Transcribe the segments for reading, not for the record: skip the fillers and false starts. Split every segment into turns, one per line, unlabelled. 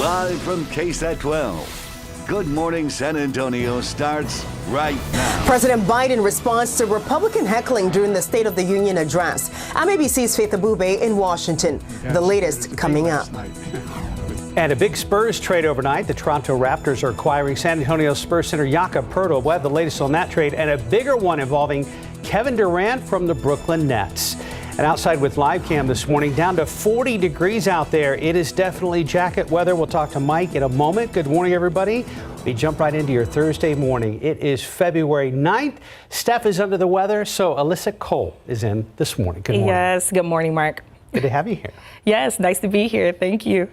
Live from KSAT 12. Good Morning San Antonio starts right now.
President Biden responds to Republican heckling during the State of the Union address. I'm ABC's Faith Abube in Washington. The latest coming up.
And a big Spurs trade overnight. The Toronto Raptors are acquiring San Antonio Spurs center Jakob Poeltl. We'll have the latest on that trade and a bigger one involving Kevin Durant from the Brooklyn Nets. And outside with live cam this morning, down to 40 degrees out there. It is definitely jacket weather. We'll talk to Mike in a moment. Good morning, everybody. We jump right into your Thursday morning. It is February 9th. Steph is under the weather, so Alyssa Cole is in this morning. Good morning.
Yes, good morning, Mark.
Good to have you here.
Yes, nice to be here. Thank you.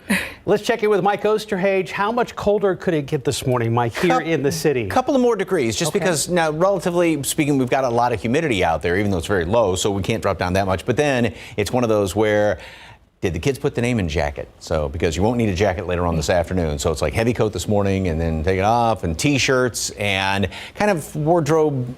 Let's check in with Mike Osterhage. How much colder could it get this morning, Mike, here in the city?
A couple of more degrees, just because now, relatively speaking, we've got a lot of humidity out there, even though it's very low, so we can't drop down that much. But then it's one of those where, did the kids put the name in jacket? So, because you won't need a jacket later on this afternoon. So it's like heavy coat this morning and then take it off and T-shirts and kind of wardrobe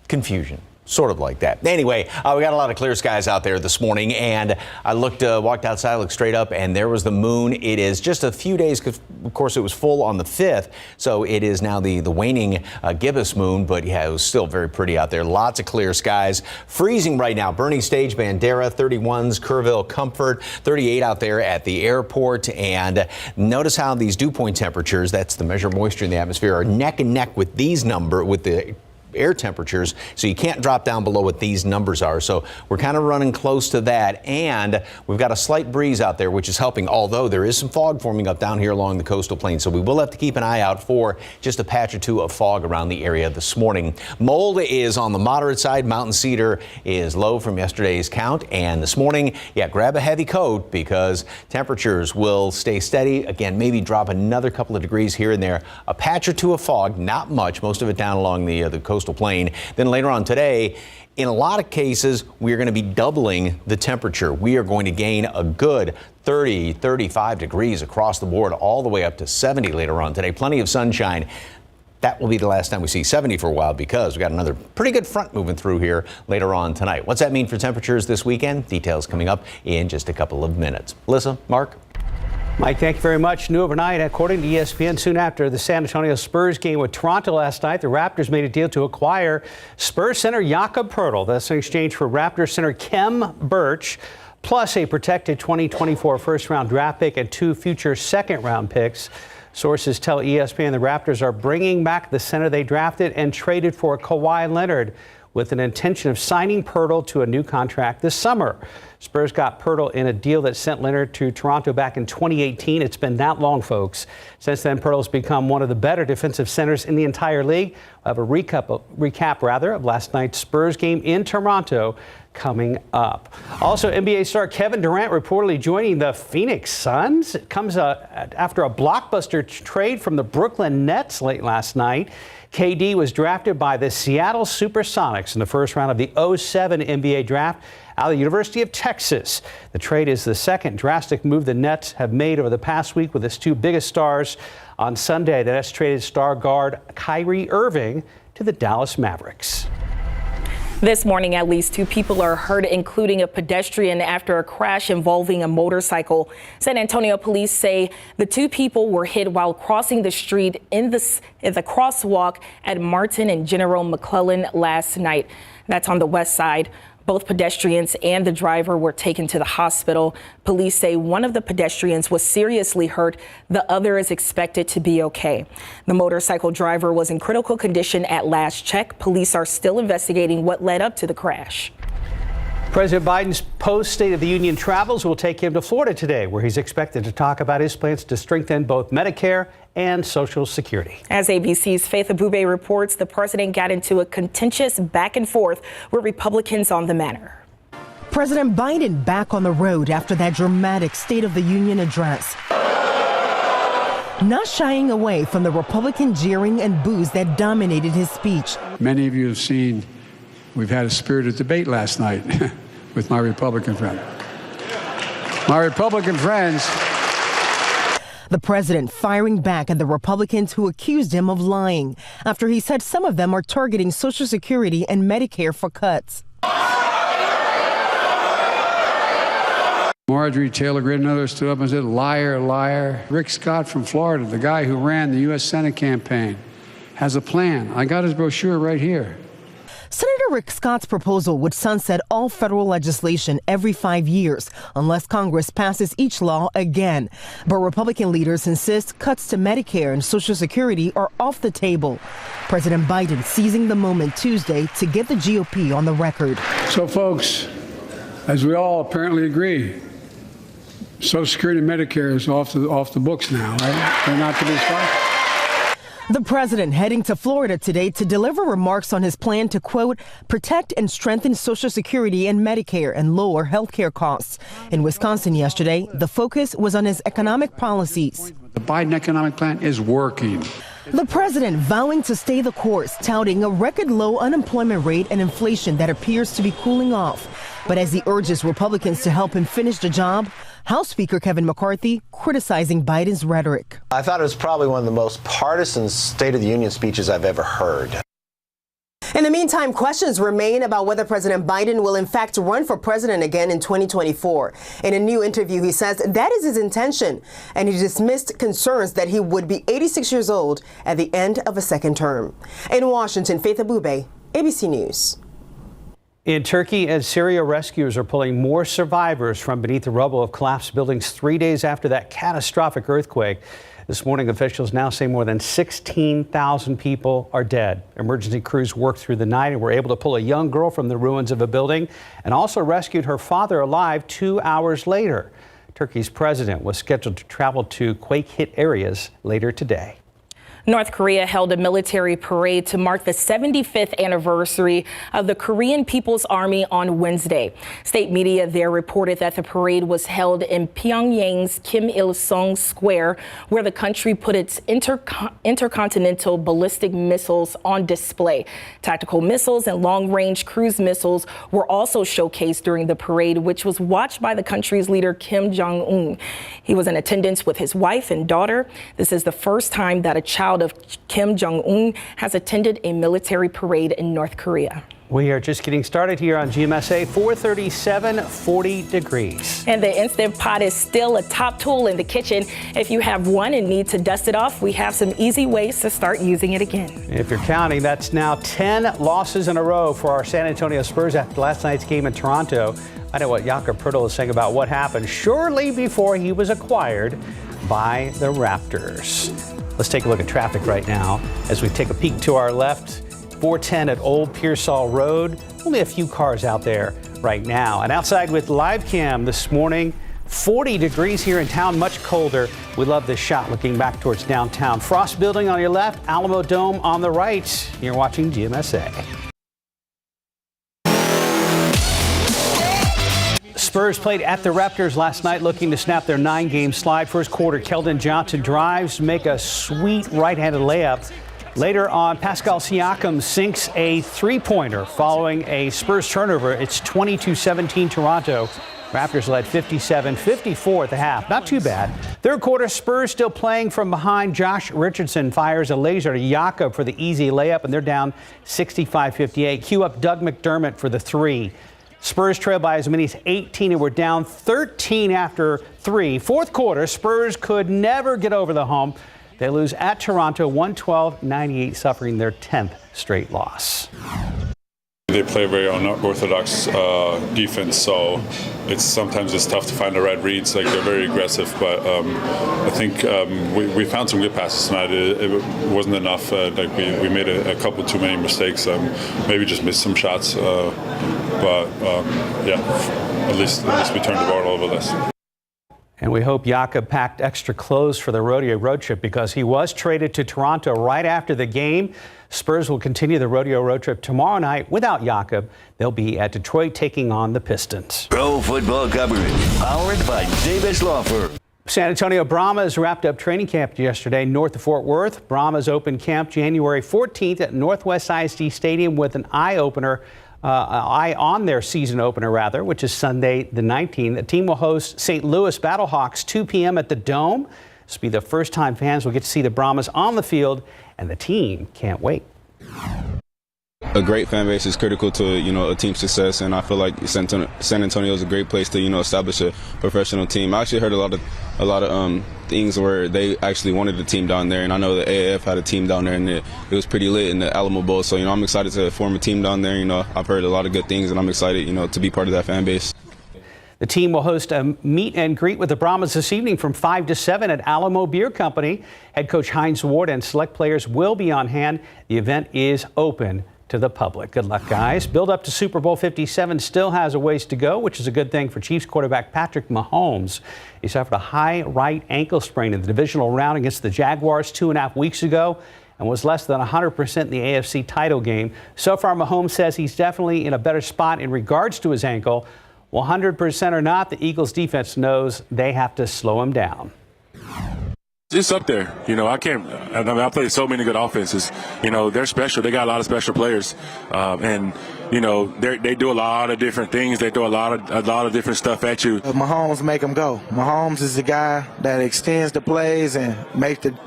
confusion. Sort of like that. Anyway, we got a lot of clear skies out there this morning, and I walked outside, looked straight up, and there was the moon. It is just a few days, because of course it was full on the 5th, so it is now the waning gibbous moon, but yeah, it was still very pretty out there. Lots of clear skies. Freezing right now. Burning Stage, Bandera, 31s, Kerrville, Comfort, 38 out there at the airport, and notice how these dew point temperatures, that's the measure of moisture in the atmosphere, are neck and neck with these with the air temperatures, so you can't drop down below what these numbers are. So we're kind of running close to that, and we've got a slight breeze out there, which is helping, although there is some fog forming up down here along the coastal plain. So we will have to keep an eye out for just a patch or two of fog around the area this morning. Mold is on the moderate side. Mountain cedar is low from yesterday's count, and this morning, grab a heavy coat because temperatures will stay steady. Again, maybe drop another couple of degrees here and there. A patch or two of fog, not much, most of it down along the coastal plain. Then later on today, in a lot of cases, we are going to be doubling the temperature. We are going to gain a good 30, 35 degrees across the board, all the way up to 70 later on today. Plenty of sunshine. That will be the last time we see 70 for a while, because we got another pretty good front moving through here later on tonight. What's that mean for temperatures this weekend? Details coming up in just a couple of minutes. Melissa, Mark?
Mike, thank you very much. New overnight, according to ESPN, soon after the San Antonio Spurs game with Toronto last night, the Raptors made a deal to acquire Spurs center Jakob Poeltl. That's in exchange for Raptors center Khem Birch, plus a protected 2024 first-round draft pick and 2 future second-round picks. Sources tell ESPN the Raptors are bringing back the center they drafted and traded for Kawhi Leonard, with an intention of signing Poeltl to a new contract this summer. Spurs got Poeltl in a deal that sent Leonard to Toronto back in 2018. It's been that long, folks. Since then, Poeltl's become one of the better defensive centers in the entire league. We'll have a recap of last night's Spurs game in Toronto coming up. Also, NBA star Kevin Durant reportedly joining the Phoenix Suns. It comes after a blockbuster trade from the Brooklyn Nets late last night. KD was drafted by the Seattle Supersonics in the first round of the 2007 NBA draft out of the University of Texas. The trade is the second drastic move the Nets have made over the past week, with its 2 biggest stars. On Sunday, the Nets traded star guard Kyrie Irving to the Dallas Mavericks.
This morning, at least 2 people are hurt, including a pedestrian, after a crash involving a motorcycle. San Antonio police say the 2 people were hit while crossing the street in the crosswalk at Martin and General McClellan last night. That's on the west side. Both pedestrians and the driver were taken to the hospital. Police say one of the pedestrians was seriously hurt. The other is expected to be okay. The motorcycle driver was in critical condition at last check. Police are still investigating what led up to the crash.
President Biden's post-State of the Union travels will take him to Florida today, where he's expected to talk about his plans to strengthen both Medicare and Social Security.
As ABC's Faith Abube reports, the president got into a contentious back and forth with Republicans on the matter.
President Biden back on the road after that dramatic State of the Union address. Not shying away from the Republican jeering and boos that dominated his speech.
Many of you have seen we've had a spirited debate last night with my Republican friend. My Republican friends.
The president firing back at the Republicans who accused him of lying after he said some of them are targeting Social Security and Medicare for cuts.
Marjorie Taylor Greene and others stood up and said, liar, liar. Rick Scott from Florida, the guy who ran the U.S. Senate campaign, has a plan. I got his brochure right here.
Senator Rick Scott's proposal would sunset all federal legislation every 5 years unless Congress passes each law again. But Republican leaders insist cuts to Medicare and Social Security are off the table. President Biden seizing the moment Tuesday to get the GOP on the record.
So, folks, as we all apparently agree, Social Security and Medicare is off the books now, right? They're not to be sponsored.
The president heading to Florida today to deliver remarks on his plan to, quote, protect and strengthen Social Security and Medicare and lower health care costs. In Wisconsin yesterday, the focus was on his economic policies.
The Biden economic plan is working.
The president vowing to stay the course, touting a record low unemployment rate and inflation that appears to be cooling off. But as he urges Republicans to help him finish the job, House Speaker Kevin McCarthy criticizing Biden's rhetoric.
I thought it was probably one of the most partisan State of the Union speeches I've ever heard.
In the meantime, questions remain about whether President Biden will in fact run for president again in 2024. In a new interview, he says that is his intention, and he dismissed concerns that he would be 86 years old at the end of a second term. In Washington, Faith Abube, ABC News.
In Turkey and Syria, rescuers are pulling more survivors from beneath the rubble of collapsed buildings 3 days after that catastrophic earthquake. This morning, officials now say more than 16,000 people are dead. Emergency crews worked through the night and were able to pull a young girl from the ruins of a building and also rescued her father alive 2 hours later. Turkey's president was scheduled to travel to quake-hit areas later today.
North Korea held a military parade to mark the 75th anniversary of the Korean People's Army on Wednesday. State media there reported that the parade was held in Pyongyang's Kim Il-sung Square, where the country put its intercontinental ballistic missiles on display. Tactical missiles and long-range cruise missiles were also showcased during the parade, which was watched by the country's leader Kim Jong-un. He was in attendance with his wife and daughter. This is the first time that a child of Kim Jong-un has attended a military parade in North Korea.
We are just getting started here on GMSA. 437, 40 degrees.
And the Instant Pot is still a top tool in the kitchen. If you have one and need to dust it off, we have some easy ways to start using it again.
If you're counting, that's now 10 losses in a row for our San Antonio Spurs after last night's game in Toronto. I know what Jakob Poeltl is saying about what happened shortly before he was acquired by the Raptors. Let's take a look at traffic right now as we take a peek to our left. 410 at Old Pearsall Road. Only a few cars out there right now. And outside with live cam this morning, 40 degrees here in town, much colder. We love this shot looking back towards downtown. Frost Building on your left, Alamo Dome on the right. You're watching GMSA. Spurs played at the Raptors last night looking to snap their 9-game slide. First quarter, Keldon Johnson drives to make a sweet right-handed layup. Later on, Pascal Siakam sinks a three-pointer following a Spurs turnover. It's 22-17 Toronto. Raptors led 57-54 at the half. Not too bad. Third quarter, Spurs still playing from behind. Josh Richardson fires a laser to Jakob for the easy layup, and they're down 65-58. Cue up Doug McDermott for the three. Spurs trail by as many as 18 and were down 13 after three. Fourth quarter, Spurs could never get over the hump. They lose at Toronto 112-98, suffering their 10th straight loss.
They play very unorthodox defense, so sometimes it's tough to find the right reads. Like, they're very aggressive, but I think we found some good passes tonight. It wasn't enough. We made a couple too many mistakes. Maybe just missed some shots, but at least we turned the ball over less.
And we hope Jakob packed extra clothes for the rodeo road trip because he was traded to Toronto right after the game. Spurs will continue the rodeo road trip tomorrow night without Jakob. They'll be at Detroit taking on the Pistons.
Pro football coverage powered by Davis Law Firm.
San Antonio Brahmas wrapped up training camp yesterday north of Fort Worth. Brahmas opened camp January 14th at Northwest ISD Stadium with an eye on their season opener, which is Sunday the 19th. The team will host St. Louis Battlehawks 2 p.m. at the Dome. This will be the first time fans will get to see the Brahmas on the field, and the team can't wait.
a great fan base is critical to, a team's success, and I feel like San Antonio is a great place to, establish a professional team. I actually heard a lot of things where they actually wanted a team down there, and I know the AAF had a team down there, and it was pretty lit in the Alamo Bowl. So, I'm excited to form a team down there. I've heard a lot of good things, and I'm excited, to be part of that fan base.
The team will host a meet and greet with the Brahmas this evening from 5 to 7 at Alamo Beer Company. Head coach Hines Ward and select players will be on hand. The event is open to the public. Good luck, guys. Build up to Super Bowl 57 still has a ways to go, which is a good thing for Chiefs quarterback Patrick Mahomes. He suffered a high right ankle sprain in the divisional round against the Jaguars 2.5 weeks ago and was less than 100% in the AFC title game. So far, Mahomes says he's definitely in a better spot in regards to his ankle. 100% or not, the Eagles defense knows they have to slow him down.
It's up there. I played so many good offenses. They're special. They got a lot of special players. And they do a lot of different things. They throw a lot of different stuff at you.
Mahomes make them go. Mahomes is the guy that extends the plays and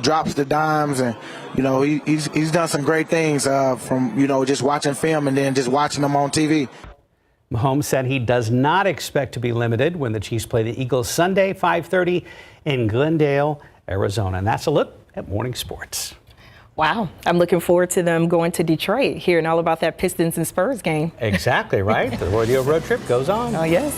drops the dimes. And, he's done some great things from, just watching film and then just watching them on TV.
Mahomes said he does not expect to be limited when the Chiefs play the Eagles Sunday, 5:30 in Glendale, Arizona. And that's a look at morning sports.
Wow. I'm looking forward to them going to Detroit, hearing all about that Pistons and Spurs game.
Exactly, right? The rodeo road trip goes on.
Oh, yes.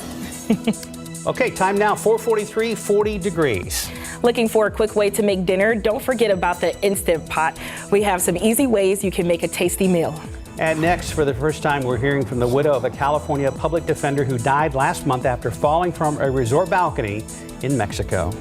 Okay, time now, 4:43, 40 degrees.
Looking for a quick way to make dinner? Don't forget about the Instant Pot. We have some easy ways you can make a tasty meal.
And next, for the first time, we're hearing from the widow of a California public defender who died last month after falling from a resort balcony in Mexico.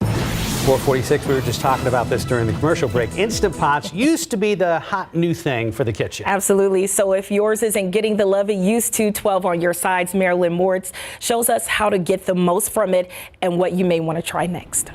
4:46, we were just talking about this during the commercial break. Instant Pots used to be the hot new thing for the kitchen.
Absolutely. So if yours isn't getting the love it used to, 12 on your sides, Marilyn Moritz shows us how to get the most from it and what you may want to try next.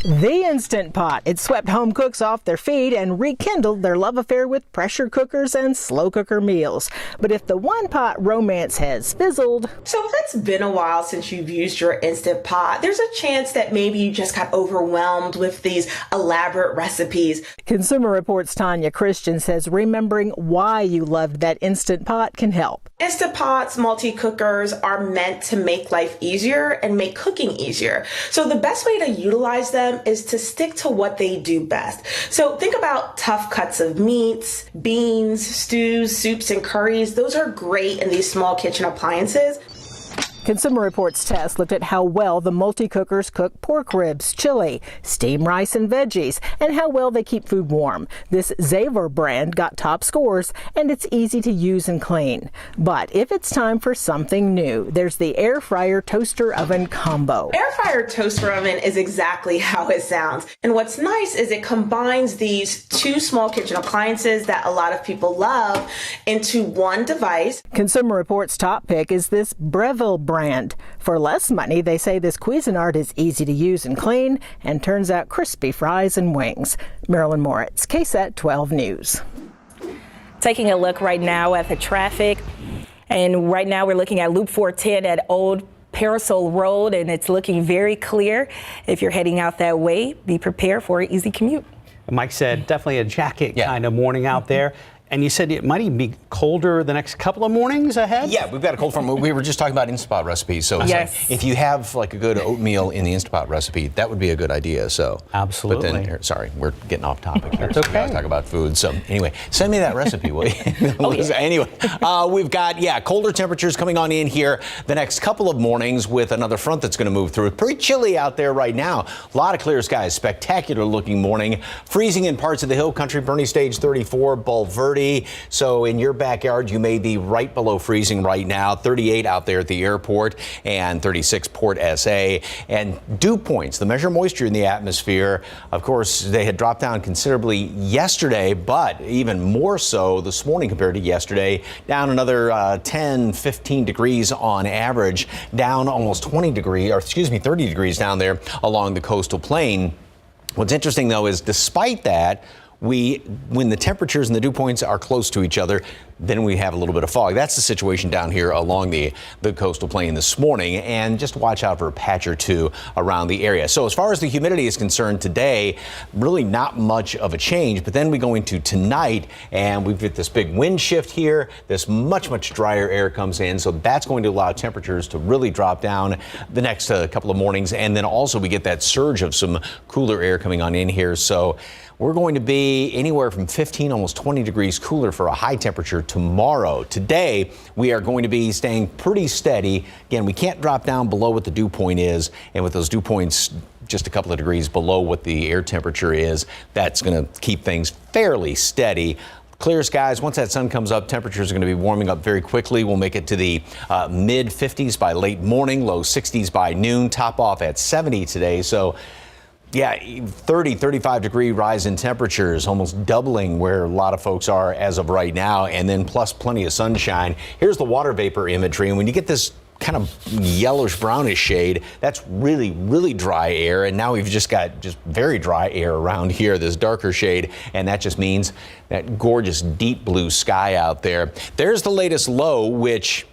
The Instant Pot. It swept home cooks off their feet and rekindled their love affair with pressure cookers and slow cooker meals. But if the one pot romance has fizzled...
So if it's been a while since you've used your Instant Pot, there's a chance that maybe you just got overwhelmed with these elaborate recipes.
Consumer Reports' Tanya Christian says remembering why you loved that Instant Pot can help.
Instant Pots, multi-cookers are meant to make life easier and make cooking easier. So the best way to utilize them is to stick to what they do best. So think about tough cuts of meats, beans, stews, soups, and curries. Those are great in these small kitchen appliances.
Consumer Reports test looked at how well the multi-cookers cook pork ribs, chili, steam rice, and veggies, and how well they keep food warm. This Zavor brand got top scores, and it's easy to use and clean. But if it's time for something new, there's the air fryer toaster oven combo.
Air fryer toaster oven is exactly how it sounds. And what's nice is it combines these two small kitchen appliances that a lot of people love into one device.
Consumer Reports' top pick is this Breville brand. For less money, they say this Cuisinart is easy to use and clean and turns out crispy fries and wings. Marilyn Moritz, KSAT 12 News.
Taking a look right now at the traffic, and right now we're looking at Loop 410 at Old Parasol Road, and it's looking very clear. If you're heading out that way, be prepared for an easy commute.
Mike said definitely a jacket kind of morning out there. And you said it might even be colder the next couple of mornings ahead?
Yeah, we've got a cold front. We were just talking about Instant Pot recipes. So
yes.
If you have like a good oatmeal in the Instant Pot recipe, that would be a good idea. So
absolutely.
But then, sorry, we're getting off topic here.
That's
so
okay.
We gotta talk about food. So anyway, send me that recipe, will you? Anyway, we've got, colder temperatures coming on in here the next couple of mornings with another front that's going to move through. It's pretty chilly out there right now. A lot of clear skies, spectacular looking morning. Freezing in parts of the hill country, Bernie Stage 34, Bulverde. So in your backyard, you may be right below freezing right now. 38 out there at the airport and 36 Port SA. And dew points, the measure moisture in the atmosphere, of course, they had dropped down considerably yesterday, but even more so this morning compared to yesterday, down another 10, 15 degrees on average, down almost 30 degrees down there along the coastal plain. What's interesting, though, is despite that, when the temperatures and the dew points are close to each other, then we have a little bit of fog. That's the situation down here along the coastal plain this morning, and just watch out for a patch or two around the area. So as far as the humidity is concerned today, really not much of a change, but then we go into tonight and we've got this big wind shift here. This much drier air comes in, so that's going to allow temperatures to really drop down the next couple of mornings, and then also we get that surge of some cooler air coming on in here. So we're going to be anywhere from 15, almost 20 degrees cooler for a high temperature tomorrow. Today, we are going to be staying pretty steady. Again, we can't drop down below what the dew point is, and with those dew points just a couple of degrees below what the air temperature is, that's going to keep things fairly steady. Clear skies. Once that sun comes up, temperatures are going to be warming up very quickly. We'll make it to the mid 50s by late morning, low 60s by noon, top off at 70 today. So yeah, 30, 35 degree rise in temperatures, almost doubling where a lot of folks are as of right now, and then plus plenty of sunshine. Here's the water vapor imagery, and when you get this kind of yellowish brownish shade, that's really dry air, and now we've just got very dry air around here, this darker shade, and that just means that gorgeous deep blue sky out there. There's the latest low, which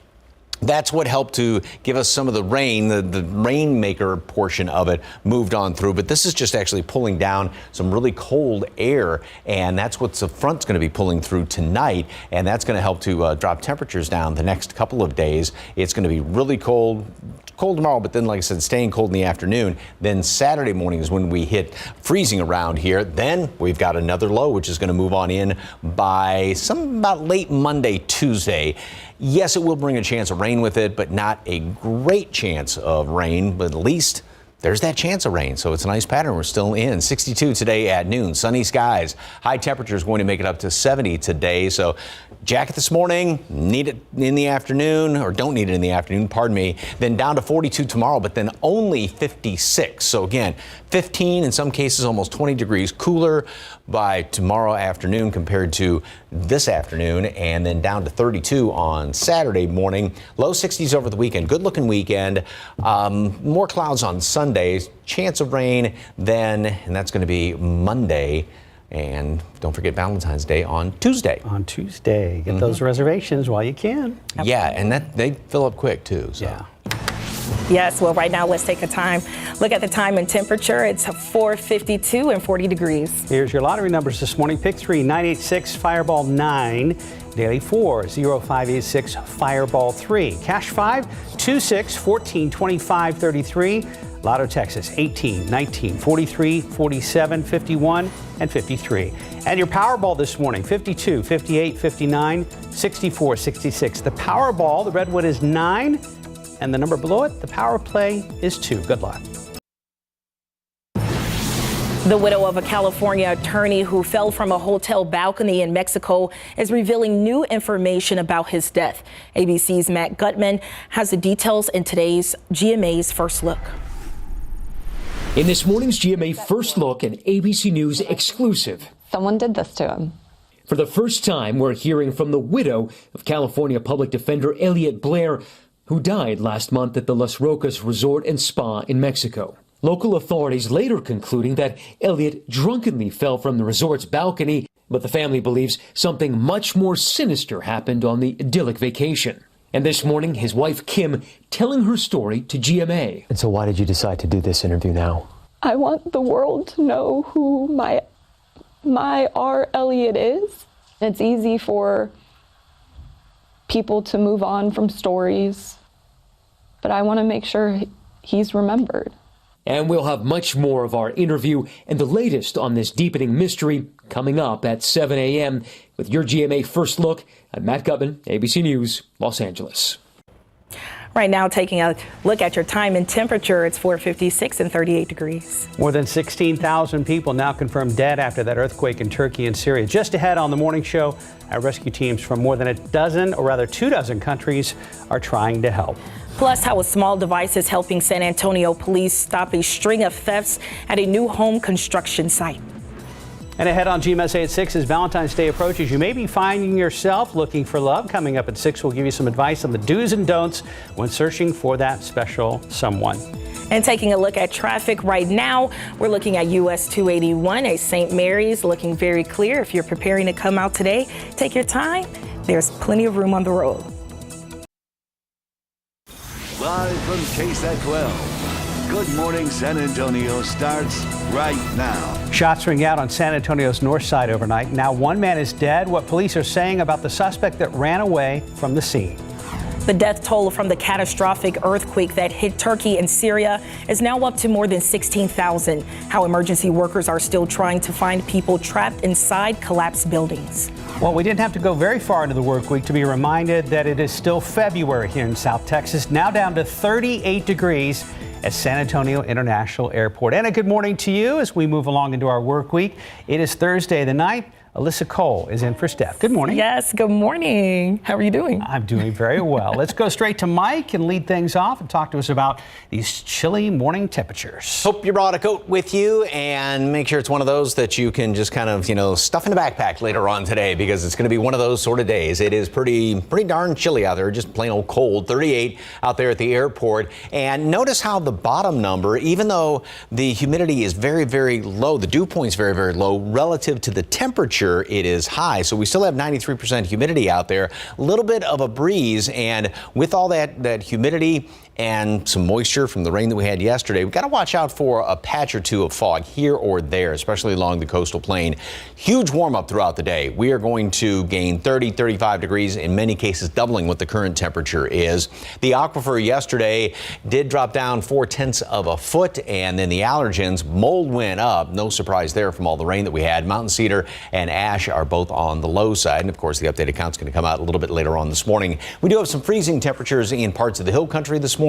that's what helped to give us some of the rain. The rainmaker portion of it moved on through, but this is just actually pulling down some really cold air, and that's what the front's going to be pulling through tonight, and that's going to help to drop temperatures down the next couple of days. It's going to be really cold tomorrow, but then, like I said, staying cold in the afternoon. Then Saturday morning is when we hit freezing around here. Then we've got another low, which is going to move on in by about late Monday, Tuesday. Yes, it will bring a chance of rain with it, but not a great chance of rain, but at least there's that chance of rain. So it's a nice pattern we're still in. 62 today at noon, sunny skies. High temperatures going to make it up to 70 today. So jacket this morning, need it in the afternoon, or don't need it in the afternoon, pardon me. Then down to 42 tomorrow, but then only 56. So again, 15, in some cases almost 20 degrees cooler by tomorrow afternoon compared to this afternoon, and then down to 32 on Saturday morning. Low 60s over the weekend. Good looking weekend. More clouds on Sunday. Chance of rain then, and that's going to be Monday. And don't forget Valentine's Day on Tuesday.
Get those reservations while you can.
Yeah, and they fill up quick too. So.
Yeah.
Yes, well, right now let's take a look at the time and temperature. It's 4:52 and 40 degrees.
Here's your lottery numbers this morning. Pick 3, 986, Fireball 9. Daily 4, 0586, Fireball 3. Cash 5, 26, 14, 25, 33. Lotto Texas 18, 19, 43, 47, 51, and 53. And your Powerball this morning, 52, 58, 59, 64, 66. The Powerball, the Redwood is 9, and the number below it, the Power Play, is 2. Good luck.
The widow of a California attorney who fell from a hotel balcony in Mexico is revealing new information about his death. ABC's Matt Gutman has the details in today's GMA's First Look.
In this morning's GMA First Look, an ABC News exclusive.
Someone did this to him.
For the first time, we're hearing from the widow of California Public Defender Elliot Blair, who died last month at the Las Rocas Resort and Spa in Mexico. Local authorities later concluding that Elliot drunkenly fell from the resort's balcony, but the family believes something much more sinister happened on the idyllic vacation. And this morning, his wife Kim telling her story to GMA.
And so why did you decide to do this interview now?
I want the world to know who my R. Elliot is. It's easy for people to move on from stories, but I want to make sure he's remembered.
And we'll have much more of our interview and the latest on this deepening mystery coming up at 7 a.m. with your GMA First Look. I'm Matt Gutman, ABC News, Los Angeles.
Right now, taking a look at your time and temperature, it's 4:56 and 38 degrees.
More than 16,000 people now confirmed dead after that earthquake in Turkey and Syria. Just ahead on the morning show, our rescue teams from more than 2 dozen countries are trying to help.
Plus, how a small device is helping San Antonio police stop a string of thefts at a new home construction site.
And ahead on GMSA at 6 as Valentine's Day approaches, you may be finding yourself looking for love. Coming up at 6, we'll give you some advice on the do's and don'ts when searching for that special someone.
And taking a look at traffic right now, we're looking at US 281 at St. Mary's, looking very clear. If you're preparing to come out today, take your time. There's plenty of room on the road.
Live from KSAT 12, Good Morning San Antonio starts right now.
Shots ring out on San Antonio's north side overnight. Now one man is dead. What police are saying about the suspect that ran away from the scene.
The death toll from the catastrophic earthquake that hit Turkey and Syria is now up to more than 16,000. How emergency workers are still trying to find people trapped inside collapsed buildings.
Well, we didn't have to go very far into the work week to be reminded that it is still February here in South Texas, now down to 38 degrees at San Antonio International Airport. And a good morning to you as we move along into our work week. It is Thursday the night. Alyssa Cole is in for Steph. Good morning.
Yes, good morning. How are you doing?
I'm doing very well. Let's go straight to Mike and lead things off and talk to us about these chilly morning temperatures.
Hope you brought a coat with you and make sure it's one of those that you can just kind of, stuff in a backpack later on today, because it's going to be one of those sort of days. It is pretty darn chilly out there, just plain old cold. 38 out there at the airport. And notice how the bottom number, even though the humidity is very, very low, the dew point is very, very low relative to the temperature, it is high. So we still have 93% humidity out there, a little bit of a breeze. And with all that humidity and some moisture from the rain that we had yesterday, we've got to watch out for a patch or two of fog here or there, especially along the coastal plain. Huge warm up throughout the day. We are going to gain 30, 35 degrees, in many cases doubling what the current temperature is. The aquifer yesterday did drop down 0.4 of a foot, and then the allergens, mold went up. No surprise there from all the rain that we had. Mountain cedar and ash are both on the low side. And of course, the updated count's going to come out a little bit later on this morning. We do have some freezing temperatures in parts of the hill country this morning.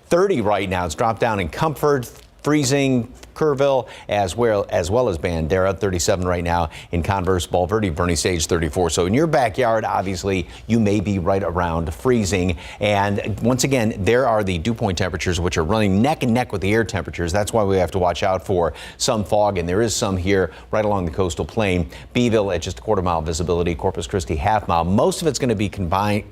30 right now. It's dropped down in Comfort, freezing Kerrville, as well as Bandera. 37 right now in Converse, Bulverde, Verney Stage 34. So in your backyard, obviously, you may be right around freezing. And once again, there are the dew point temperatures, which are running neck and neck with the air temperatures. That's why we have to watch out for some fog, and there is some here right along the coastal plain. Beeville at just a quarter-mile visibility, Corpus Christi half-mile. Most of it's going to be confined,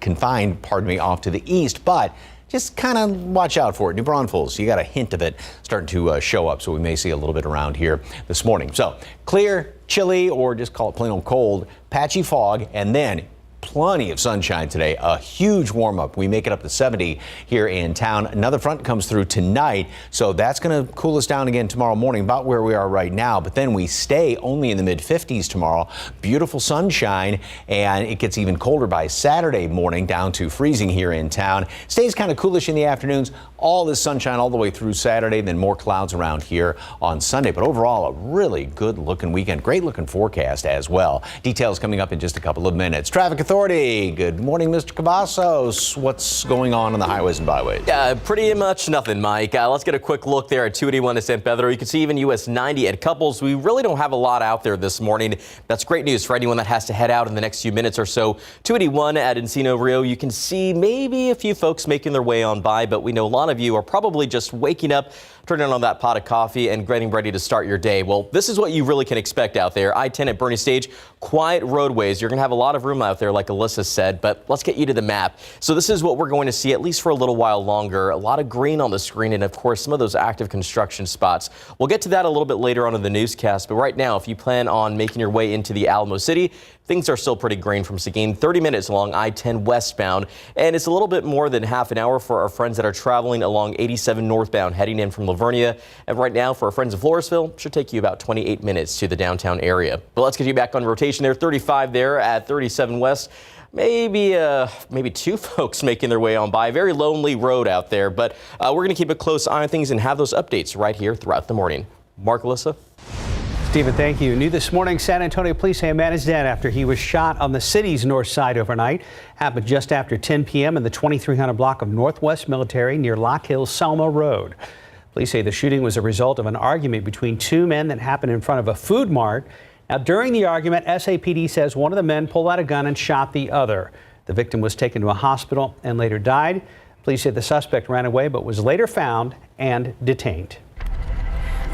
off to the east, but just kind of watch out for it. New Braunfels, you got a hint of it starting to show up, so we may see a little bit around here this morning. So clear, chilly, or just call it plain old cold, patchy fog, and then plenty of sunshine today. A huge warm up. We make it up to 70 here in town. Another front comes through tonight, so that's going to cool us down again tomorrow morning, about where we are right now. But then we stay only in the mid 50s tomorrow. Beautiful sunshine, and it gets even colder by Saturday morning, down to freezing here in town. Stays kind of coolish in the afternoons. All this sunshine all the way through Saturday, then more clouds around here on Sunday. But overall, a really good looking weekend. Great looking forecast as well. Details coming up in just a couple of minutes. Traffic Authority. Good morning, Mr. Cavazos. What's going on the highways and byways?
Pretty much nothing, Mike. Let's get a quick look there at 281 to San Pedro. You can see even US 90 at Couples. We really don't have a lot out there this morning. That's great news for anyone that has to head out in the next few minutes or so. 281 at Encino Rio. You can see maybe a few folks making their way on by, but we know a lot of you are probably just waking up, turning on that pot of coffee and getting ready to start your day. Well, this is what you really can expect out there. I-10 at Verney Stage, quiet roadways. You're going to have a lot of room out there, like Alyssa said, but let's get you to the map. So this is what we're going to see, at least for a little while longer. A lot of green on the screen, and of course, some of those active construction spots. We'll get to that a little bit later on in the newscast, but right now, if you plan on making your way into the Alamo City, things are still pretty green from Seguin. 30 minutes along I-10 westbound, and it's a little bit more than half an hour for our friends that are traveling along 87 northbound heading in from Lavernia. And right now, for our friends of Floresville, should take you about 28 minutes to the downtown area. But let's get you back on rotation there. 35 there at 37 west. Maybe two folks making their way on by. Very lonely road out there, but we're going to keep a close eye on things and have those updates right here throughout the morning. Mark, Alyssa?
Stephen, thank you. New this morning, San Antonio police say a man is dead after he was shot on the city's north side overnight. Happened just after 10 p.m. in the 2300 block of Northwest Military near Lock Hill Selma Road. Police say the shooting was a result of an argument between two men that happened in front of a food mart. Now, during the argument, SAPD says one of the men pulled out a gun and shot the other. The victim was taken to a hospital and later died. Police say the suspect ran away but was later found and detained.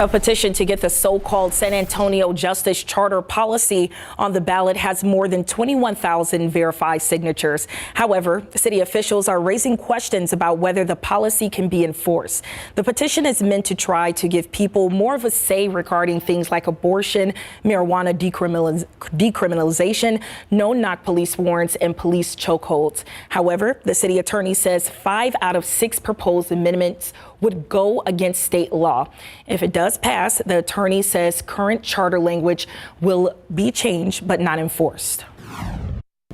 A petition to get the so-called San Antonio Justice Charter policy on the ballot has more than 21,000 verified signatures. However, city officials are raising questions about whether the policy can be enforced. The petition is meant to try to give people more of a say regarding things like abortion, marijuana decriminalization, no-knock police warrants, and police chokeholds. However, the city attorney says 5 out of 6 proposed amendments would go against state law. If it does pass, the attorney says current charter language will be changed but not enforced.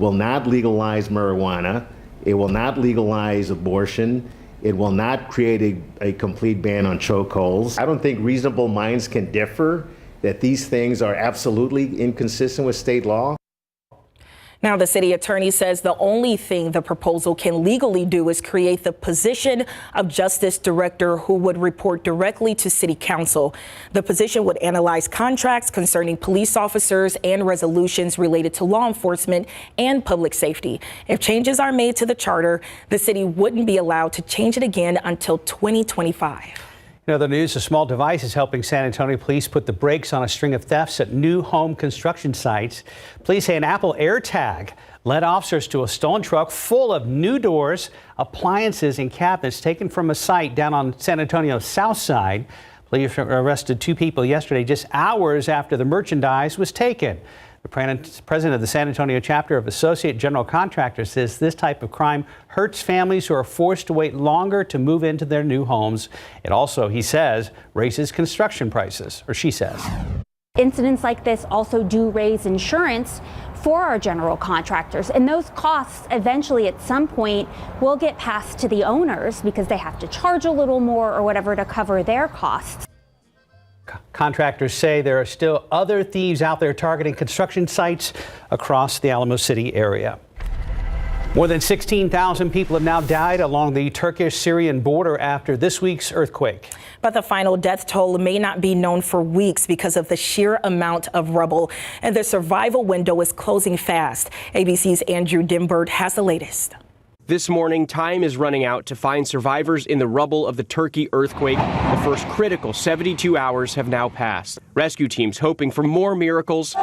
Will not legalize marijuana. It will not legalize abortion. It will not create a complete ban on chokeholds. I don't think reasonable minds can differ that these things are absolutely inconsistent with state law.
Now, the city attorney says the only thing the proposal can legally do is create the position of justice director who would report directly to city council. The position would analyze contracts concerning police officers and resolutions related to law enforcement and public safety. If changes are made to the charter, the city wouldn't be allowed to change it again until 2025.
In other news, a small device is helping San Antonio police put the brakes on a string of thefts at new home construction sites. Police say an Apple AirTag led officers to a stolen truck full of new doors, appliances, and cabinets taken from a site down on San Antonio's south side. Police arrested 2 people yesterday, just hours after the merchandise was taken. The president of the San Antonio chapter of Associate General Contractors says this type of crime hurts families who are forced to wait longer to move into their new homes. It also, he says, raises construction prices, or she says.
Incidents like this also do raise insurance for our general contractors, and those costs eventually at some point will get passed to the owners because they have to charge a little more or whatever to cover their costs.
Contractors say there are still other thieves out there targeting construction sites across the Alamo City area. More than 16,000 people have now died along the Turkish-Syrian border after this week's earthquake.
But the final death toll may not be known for weeks because of the sheer amount of rubble, and the survival window is closing fast. ABC's Andrew Dimbert has the latest.
This morning, time is running out to find survivors in the rubble of the Turkey earthquake. The first critical 72 hours have now passed. Rescue teams hoping for more miracles.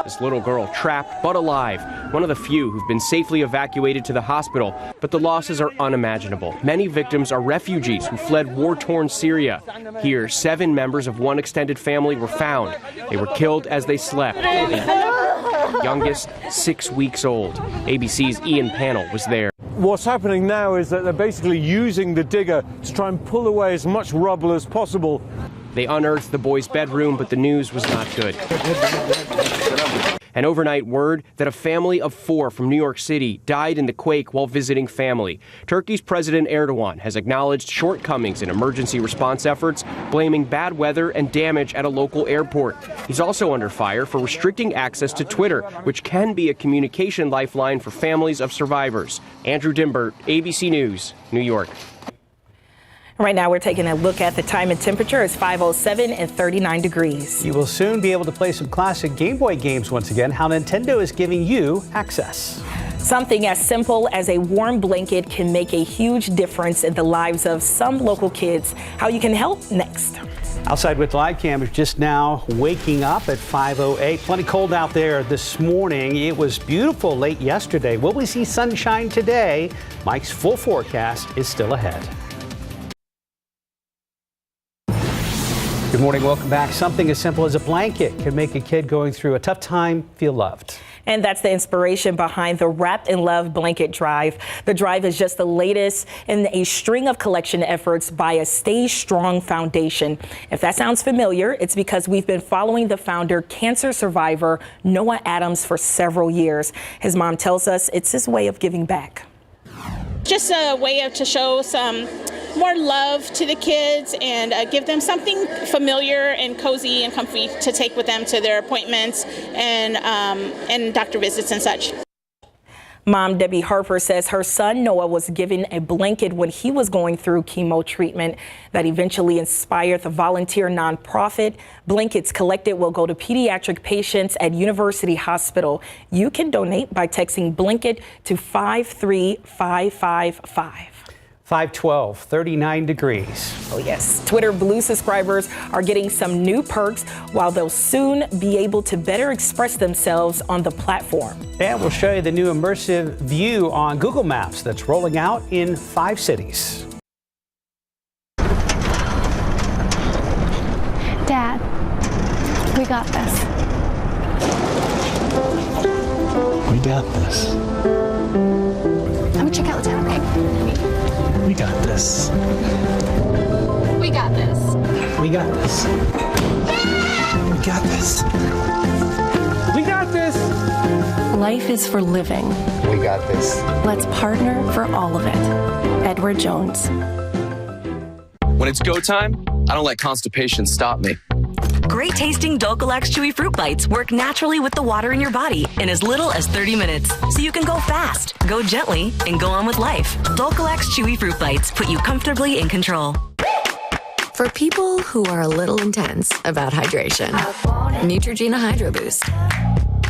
This little girl trapped but alive, one of the few who've been safely evacuated to the hospital. But the losses are unimaginable. Many victims are refugees who fled war-torn Syria. Here, 7 members of one extended family were found. They were killed as they slept. Youngest, 6 weeks old. ABC's Ian Pannell was there.
What's happening now is that they're basically using the digger to try and pull away as much rubble as possible.
They unearthed the boy's bedroom, but the news was not good. An overnight word that a family of 4 from New York City died in the quake while visiting family. Turkey's President Erdogan has acknowledged shortcomings in emergency response efforts, blaming bad weather and damage at a local airport. He's also under fire for restricting access to Twitter, which can be a communication lifeline for families of survivors. Andrew Dimbert, ABC News, New York.
Right now, we're taking a look at the time and temperature. It's 5:07 and 39 degrees.
You will soon be able to play some classic Game Boy games once again. How Nintendo is giving you access.
Something as simple as a warm blanket can make a huge difference in the lives of some local kids. How you can help next.
Outside with live cam is just now waking up at 5:08. Plenty cold out there this morning. It was beautiful late yesterday. Will we see sunshine today? Mike's full forecast is still ahead. Good morning, welcome back. Something as simple as a blanket can make a kid going through a tough time feel loved.
And that's the inspiration behind the Wrapped in Love Blanket Drive. The drive is just the latest in a string of collection efforts by a Stay Strong Foundation. If that sounds familiar, it's because we've been following the founder, cancer survivor Noah Adams, for several years. His mom tells us it's his way of giving back.
Just a way to show some more love to the kids and give them something familiar and cozy and comfy to take with them to their appointments and doctor visits and such.
Mom Debbie Harper says her son Noah was given a blanket when he was going through chemo treatment that eventually inspired the volunteer nonprofit. Blankets collected will go to pediatric patients at University Hospital. You can donate by texting blanket to 53555.
512, 39 degrees.
Oh, yes. Twitter Blue subscribers are getting some new perks while they'll soon be able to better express themselves on the platform.
And we'll show you the new immersive view on Google Maps that's rolling out in 5 cities.
Dad, we got this.
We got this.
Let me check out the town, okay?
We got this.
We got this.
We got this. We got this. We got this.
Life is for living.
We got this.
Let's partner for all of it. Edward Jones.
When it's go time, I don't let constipation stop me.
Great tasting Dulcolax Chewy Fruit Bites work naturally with the water in your body in as little as 30 minutes. So you can go fast, go gently, and go on with life. Dulcolax Chewy Fruit Bites put you comfortably in control.
For people who are a little intense about hydration, Neutrogena Hydro Boost.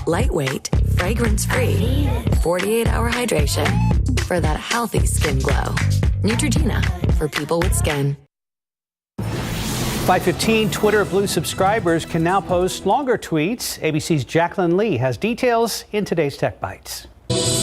Lightweight, fragrance-free, 48-hour hydration for that healthy skin glow. Neutrogena for people with skin.
515, Twitter Blue subscribers can now post longer tweets. ABC's Jacqueline Lee has details in today's Tech Bites.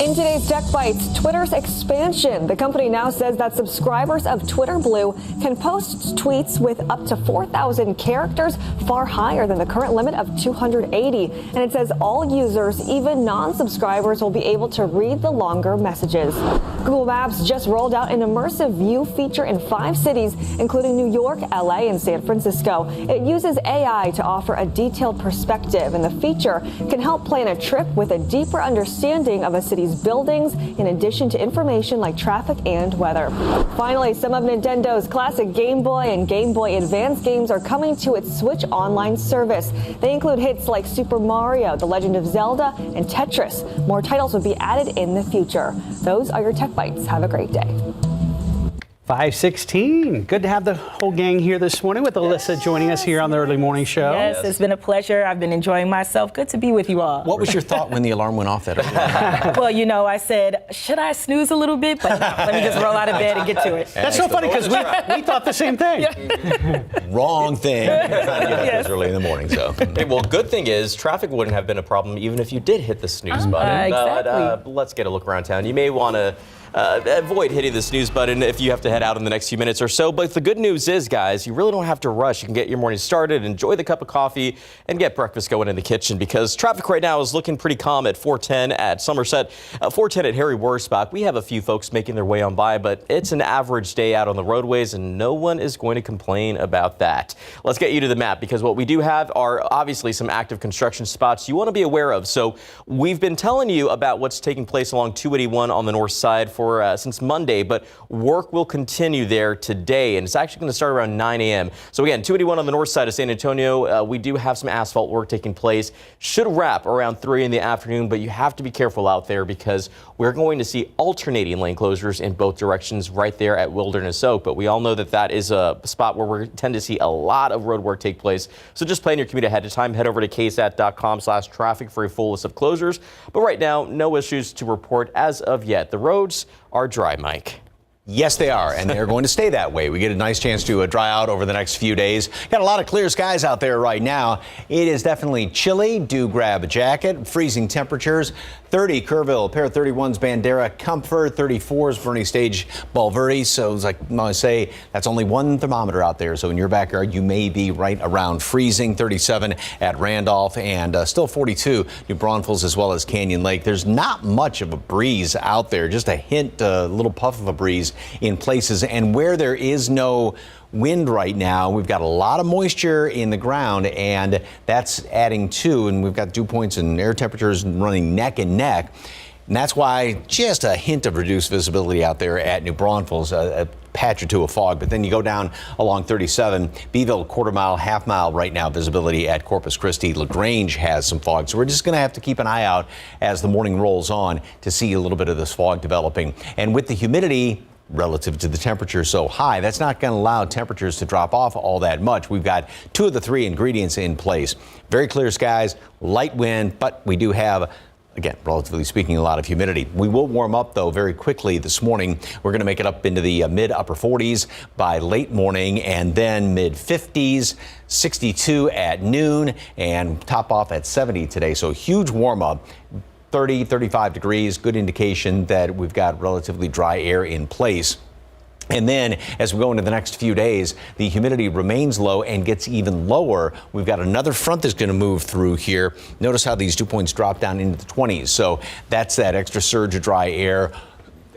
In today's Tech Bites, Twitter's expansion. The company now says that subscribers of Twitter Blue can post tweets with up to 4,000 characters, far higher than the current limit of 280. And it says all users, even non-subscribers, will be able to read the longer messages. Google Maps just rolled out an immersive view feature in 5 cities, including New York, LA, and San Francisco. It uses AI to offer a detailed perspective, and the feature can help plan a trip with a deeper understanding of a city's buildings, in addition to information like traffic and weather. Finally, some of Nintendo's classic Game Boy and Game Boy Advance games are coming to its Switch Online service. They include hits like Super Mario, The Legend of Zelda, and Tetris. More titles will be added in the future. Those are your Tech Bites. Have a great day.
516. Good to have the whole gang here this morning with Alyssa joining us here on the early morning show.
Yes, it's been a pleasure. I've been enjoying myself. Good to be with you all.
What was your thought when the alarm went off that early?
Well, you know, I said, should I snooze a little bit? But no, let me just roll out of bed and get to it.
That's so funny because we thought the same thing.
Wrong thing. Trying to get up this early in the morning, so.
Hey, well, good thing is traffic wouldn't have been a problem even if you did hit the snooze button.
Exactly.
But let's get a look around town. You may want to avoid hitting the snooze button if you have to head out in the next few minutes or so. But the good news is, guys, you really don't have to rush. You can get your morning started, enjoy the cup of coffee, and get breakfast going in the kitchen because traffic right now is looking pretty calm at 410 at Somerset, 410 at Harry Wurzbach. We have a few folks making their way on by, but it's an average day out on the roadways, and no one is going to complain about that. Let's get you to the map because what we do have are obviously some active construction spots you want to be aware of. So we've been telling you about what's taking place along 281 on the north side since Monday, but work will continue there today, and it's actually going to start around 9 a.m. So again, 281 on the north side of San Antonio, we do have some asphalt work taking place. Should wrap around 3 in the afternoon, but you have to be careful out there because we're going to see alternating lane closures in both directions right there at Wilderness Oak. But we all know that that is a spot where we tend to see a lot of road work take place. So just plan your commute ahead of time. Head over to ksat.com/traffic for a full list of closures. But right now, no issues to report as of yet. The roads are dry, Mike.
Yes, they are, and they're going to stay that way. We get a nice chance to dry out over the next few days. Got a lot of clear skies out there right now. It is definitely chilly. Do grab a jacket. Freezing temperatures. 30 Kerrville, pair of 31s Bandera, Comfort, 34s Verney Stage, Bulverde. So it's like I say, that's only one thermometer out there. So in your backyard, you may be right around freezing. 37 at Randolph and still 42 New Braunfels as well as Canyon Lake. There's not much of a breeze out there, just a hint, a little puff of a breeze in places. And where there is no wind right now, we've got a lot of moisture in the ground, and that's adding to, and we've got dew points and air temperatures running neck and neck. And that's why just a hint of reduced visibility out there at New Braunfels, a patch or two of fog. But then you go down along 37, Beeville, quarter mile, half mile right now, visibility at Corpus Christi. LaGrange has some fog. So we're just going to have to keep an eye out as the morning rolls on to see a little bit of this fog developing. And with the humidity relative to the temperature so high, that's not going to allow temperatures to drop off all that much. We've got 2 of the 3 ingredients in place. Very clear skies, light wind, but we do have again, relatively speaking, a lot of humidity. We will warm up, though, very quickly this morning. We're going to make it up into the mid-upper 40s by late morning, and then mid-50s, 62 at noon, and top off at 70 today. So huge warm up. 30, 35 degrees, good indication that we've got relatively dry air in place. And then as we go into the next few days, the humidity remains low and gets even lower. We've got another front that's going to move through here. Notice how these 2 points drop down into the 20s. So that's that extra surge of dry air.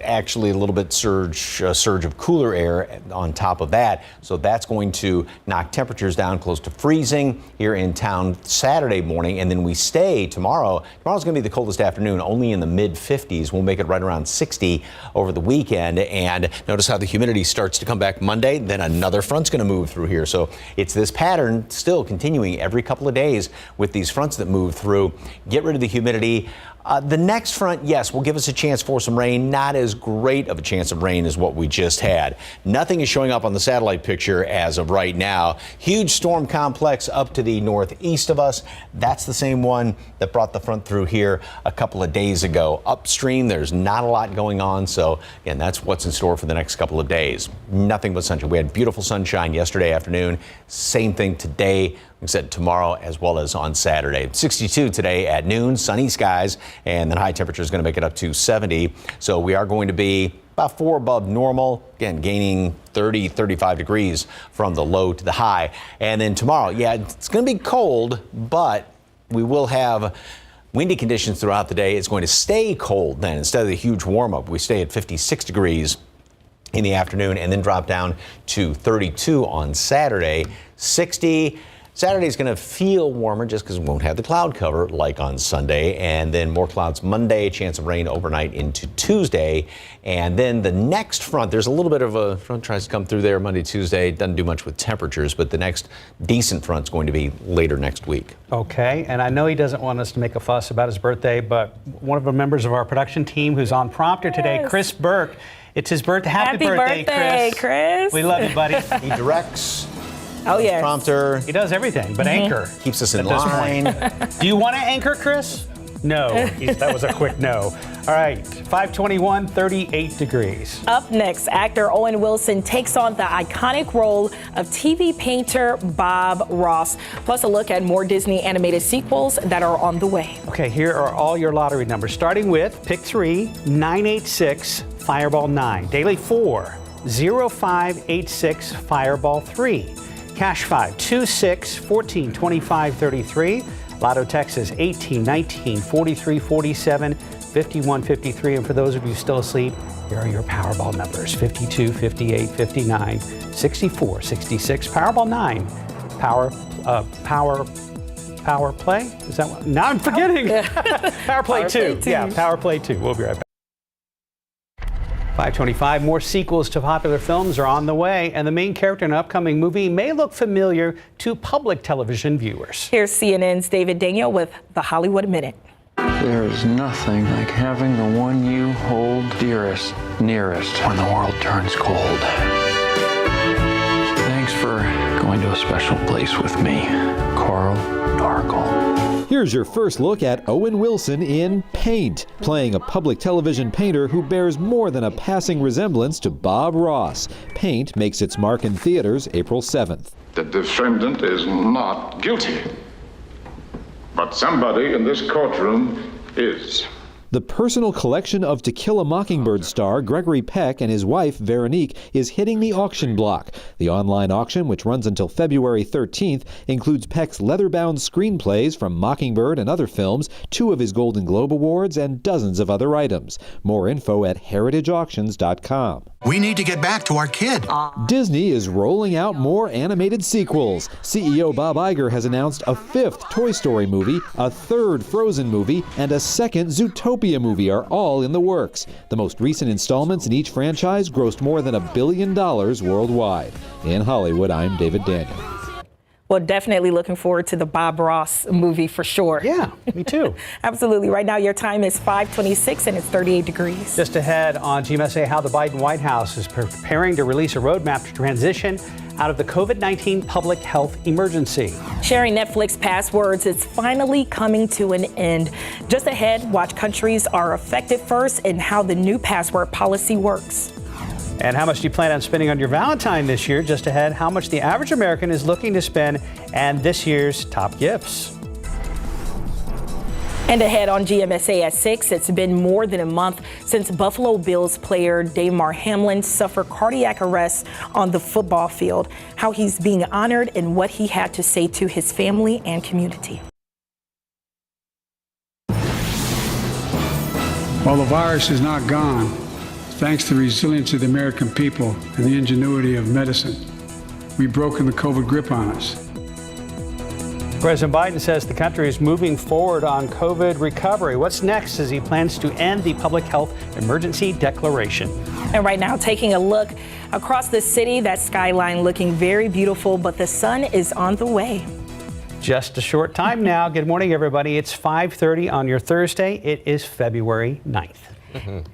Actually a little bit surge of cooler air on top of that. So that's going to knock temperatures down close to freezing here in town Saturday morning. And then we stay tomorrow. Tomorrow's going to be the coldest afternoon, only in the mid 50s. We'll make it right around 60 over the weekend. And notice how the humidity starts to come back Monday. Then another front's going to move through here. So it's this pattern still continuing every couple of days with these fronts that move through. Get rid of the humidity. The next front, yes, will give us a chance for some rain. Not as great of a chance of rain as what we just had. Nothing is showing up on the satellite picture as of right now. Huge storm complex up to the northeast of us. That's the same one that brought the front through here a couple of days ago. Upstream, there's not a lot going on. So, again, that's what's in store for the next couple of days. Nothing but sunshine. We had beautiful sunshine yesterday afternoon. Same thing today. We said tomorrow as well as on Saturday. 62 today at noon, sunny skies, and then high temperature is going to make it up to 70. So we are going to be about 4 above normal, again, gaining 30, 35 degrees from the low to the high. And then tomorrow, yeah, it's going to be cold, but we will have windy conditions throughout the day. It's going to stay cold then. Instead of the huge warm up, we stay at 56 degrees in the afternoon and then drop down to 32 on Saturday, 60. Saturday's going to feel warmer just because we won't have the cloud cover like on Sunday. And then more clouds Monday, chance of rain overnight into Tuesday. And then the next front, there's a little bit of a front tries to come through there Monday, Tuesday. Doesn't do much with temperatures, but the next decent front's going to be later next week.
Okay, and I know he doesn't want us to make a fuss about his birthday, but one of the members of our production team who's on prompter today, Chris Burke, it's his birthday. Happy birthday,
Chris.
We love you, buddy.
He directs.
Oh, yes.
Prompter.
He does everything, but anchor.
Keeps us in line.
Do you want to anchor, Chris? No. That was a quick no. All right, 521, 38 degrees.
Up next, actor Owen Wilson takes on the iconic role of TV painter Bob Ross. Plus a look at more Disney animated sequels that are on the way.
Okay, here are all your lottery numbers, starting with pick 3, 986, Fireball 9. Daily 4, 0586, Fireball 3. Cash 5, 2, 6, 14, 25, 33. Lotto Texas 18, 19, 43, 47, 51, 53. And for those of you still asleep, here are your Powerball numbers: 52, 58, 59, 64, 66. Powerball 9. Power Play? Is that one? Now I'm forgetting. Power Play 2. Yeah, Power Play 2. We'll be right back. 525, more sequels to popular films are on the way, and the main character in an upcoming movie may look familiar to public television viewers.
Here's CNN's David Daniel with the Hollywood Minute.
There is nothing like having the one you hold dearest, nearest when the world turns cold. Thanks for going to a special place with me, Carl Darkle.
Here's your first look at Owen Wilson in Paint, playing a public television painter who bears more than a passing resemblance to Bob Ross. Paint makes its mark in theaters April 7th.
The defendant is not guilty, but somebody in this courtroom is.
The personal collection of To Kill a Mockingbird star Gregory Peck and his wife Veronique is hitting the auction block. The online auction, which runs until February 13th, includes Peck's leather-bound screenplays from Mockingbird and other films, 2 of his Golden Globe Awards, and dozens of other items. More info at heritageauctions.com.
We need to get back to our kid.
Disney is rolling out more animated sequels. CEO Bob Iger has announced a 5th Toy Story movie, a 3rd Frozen movie, and a 2nd Zootopia movie are all in the works. The most recent installments in each franchise grossed more than $1 billion worldwide. In Hollywood, I'm David Daniel.
Well, definitely looking forward to the Bob Ross movie for sure.
Yeah, me too.
Absolutely. Right now, your time is 5:26 and it's 38 degrees.
Just ahead on GMSA, how the Biden White House is preparing to release a roadmap to transition out of the COVID-19 public health emergency.
Sharing Netflix passwords is finally coming to an end. Just ahead, watch countries are affected first and how the new password policy works.
And how much do you plan on spending on your Valentine this year? Just ahead, how much the average American is looking to spend and this year's top gifts.
And ahead on GMSA at 6, it's been more than a month since Buffalo Bills player Damar Hamlin suffered cardiac arrest on the football field, how he's being honored and what he had to say to his family and community.
While the virus is not gone, thanks to the resilience of the American people and the ingenuity of medicine, we've broken the COVID grip on us.
President Biden says the country is moving forward on COVID recovery. What's next as he plans to end the public health emergency declaration?
And right now, taking a look across the city, that skyline looking very beautiful, but the sun is on the way.
Just a short time now. Good morning, everybody. It's 5:30 on your Thursday. It is February 9th.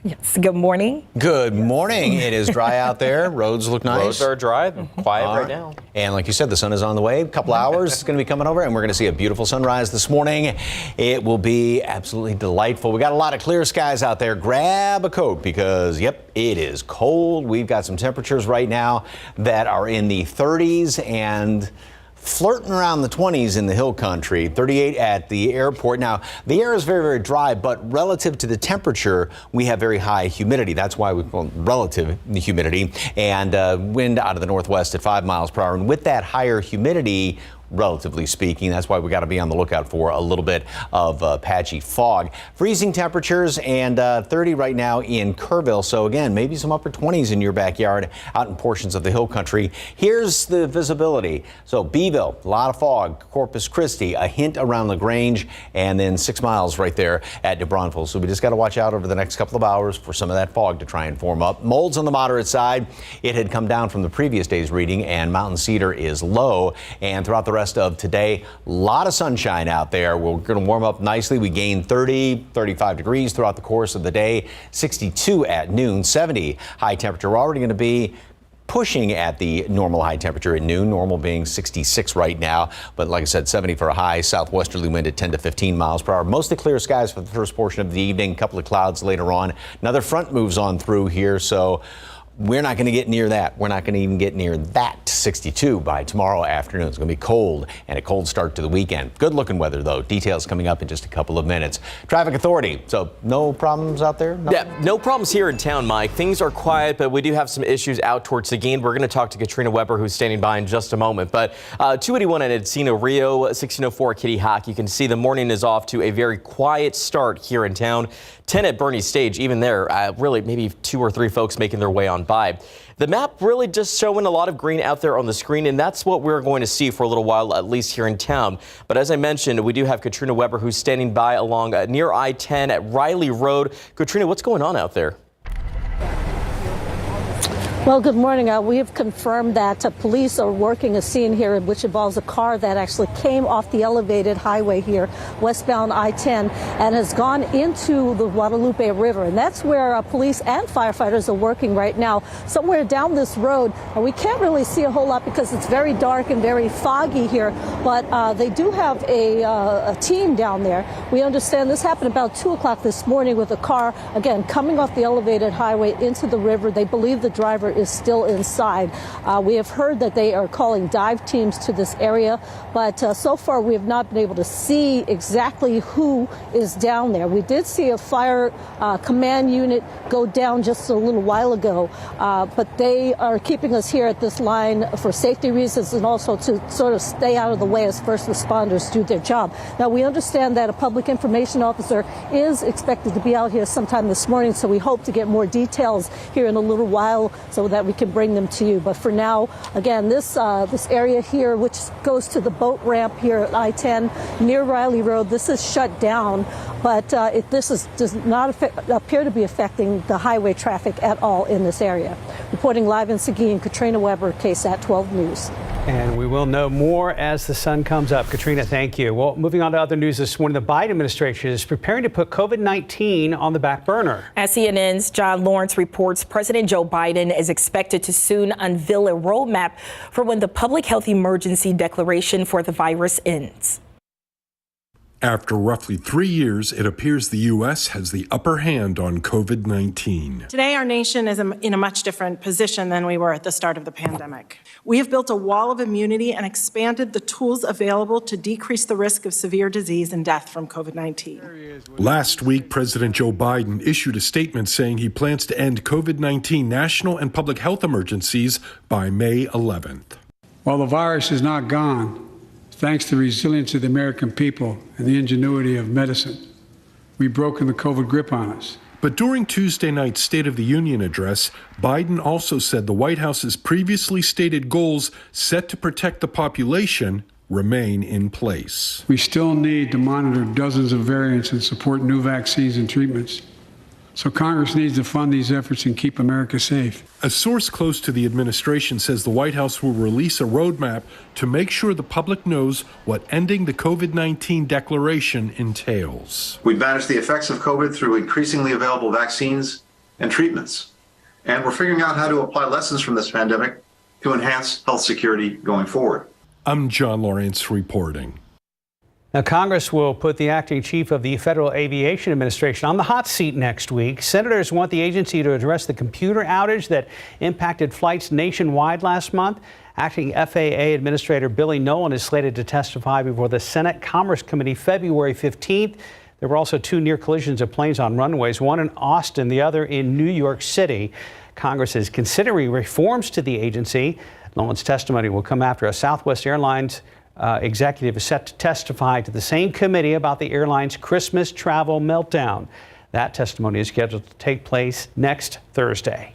Yes. Good morning.
Good morning. It is dry out there. Roads look nice.
Roads are dry, quiet right now.
And like you said, the sun is on the way. A couple hours it's going to be coming over, and we're going to see a beautiful sunrise this morning. It will be absolutely delightful. We got a lot of clear skies out there. Grab a coat because, yep, it is cold. We've got some temperatures right now that are in the 30s and flirting around the 20s in the hill country, 38 at the airport. Now, the air is very, very dry, but relative to the temperature, we have very high humidity. That's why we call relative humidity, and wind out of the northwest at 5 miles per hour. And with that higher humidity, relatively speaking, that's why we got to be on the lookout for a little bit of patchy fog. Freezing temperatures and 30 right now in Kerrville. So again, maybe some upper 20s in your backyard out in portions of the hill country. Here's the visibility. So Beeville, a lot of fog. Corpus Christi, a hint around LaGrange, and then 6 miles right there at New Braunfels. So we just got to watch out over the next couple of hours for some of that fog to try and form up. Mold's on the moderate side. It had come down from the previous day's reading, and Mountain Cedar is low. And throughout the rest of today, a lot of sunshine out there. We're going to warm up nicely. We gained 30, 35 degrees throughout the course of the day, 62 at noon, 70 high temperature. We're already going to be pushing at the normal high temperature at noon, normal being 66 right now. But like I said, 70 for a high, southwesterly wind at 10 to 15 miles per hour. Mostly clear skies for the first portion of the evening, a couple of clouds later on. Another front moves on through here, so we're not going to get near that. We're not going to even get near that 62 by tomorrow afternoon. It's going to be cold and a cold start to the weekend. Good looking weather, though. Details coming up in just a couple of minutes. Traffic Authority. So no problems out there?
Yeah, no problems here in town, Mike. Things are quiet, but we do have some issues out towards Seguin. We're going to talk to Katrina Weber, who's standing by in just a moment. But 281 at Encino Rio, 1604 at Kitty Hawk. You can see the morning is off to a very quiet start here in town. 10 at Bernie Stage, even there, really maybe 2 or 3 folks making their way on by. The map really just showing a lot of green out there on the screen, and that's what we're going to see for a little while, at least here in town. But as I mentioned, we do have Katrina Weber, who's standing by along near I-10 at Riley Road. Katrina, what's going on out there?
Well, good morning. We have confirmed that police are working a scene here which involves a car that actually came off the elevated highway here, westbound I-10, and has gone into the Guadalupe River. And that's where police and firefighters are working right now, somewhere down this road. We can't really see a whole lot because it's very dark and very foggy here, but they do have a team down there. We understand this happened about 2 o'clock this morning with a car, again, coming off the elevated highway into the river. They believe the driver is still inside. We have heard that they are calling dive teams to this area, but so far we have not been able to see exactly who is down there. We did see a fire command unit go down just a little while ago, but they are keeping us here at this line for safety reasons and also to sort of stay out of the way as first responders do their job. Now, we understand that a public information officer is expected to be out here sometime this morning, so we hope to get more details here in a little while so that we can bring them to you. But for now, again, this area here, which goes to the boat ramp here at I-10 near Riley Road, this is shut down, but does not appear to be affecting the highway traffic at all in this area. Reporting live in Seguin, Katrina Weber, KSAT 12 News.
And we will know more as the sun comes up. Katrina, thank you. Well, moving on to other news this morning, the Biden administration is preparing to put COVID-19 on the back burner.
As CNN's John Lawrence reports, President Joe Biden is expected to soon unveil a roadmap for when the public health emergency declaration for the virus ends.
After roughly 3 years, it appears the U.S. has the upper hand on COVID-19.
Today, our nation is in a much different position than we were at the start of the pandemic. We have built a wall of immunity and expanded the tools available to decrease the risk of severe disease and death from COVID-19.
Last week, President Joe Biden issued a statement saying he plans to end COVID-19 national and public health emergencies by May 11th.
While the virus is not gone, thanks to the resilience of the American people and the ingenuity of medicine, we've broken the COVID grip on us.
But during Tuesday night's State of the Union address, Biden also said the White House's previously stated goals set to protect the population remain in place.
We still need to monitor dozens of variants and support new vaccines and treatments. So Congress needs to fund these efforts and keep America safe.
A source close to the administration says the White House will release a roadmap to make sure the public knows what ending the COVID-19 declaration entails.
We've managed the effects of COVID through increasingly available vaccines and treatments. And we're figuring out how to apply lessons from this pandemic to enhance health security going forward.
I'm John Lawrence reporting.
Now, Congress will put the acting chief of the Federal Aviation Administration on the hot seat next week. Senators want the agency to address the computer outage that impacted flights nationwide last month. Acting FAA Administrator Billy Nolan is slated to testify before the Senate Commerce Committee February 15th. There were also two near collisions of planes on runways, one in Austin, the other in New York City. Congress is considering reforms to the agency. Nolan's testimony will come after a Southwest Airlines executive is set to testify to the same committee about the airline's Christmas travel meltdown. That testimony is scheduled to take place next Thursday.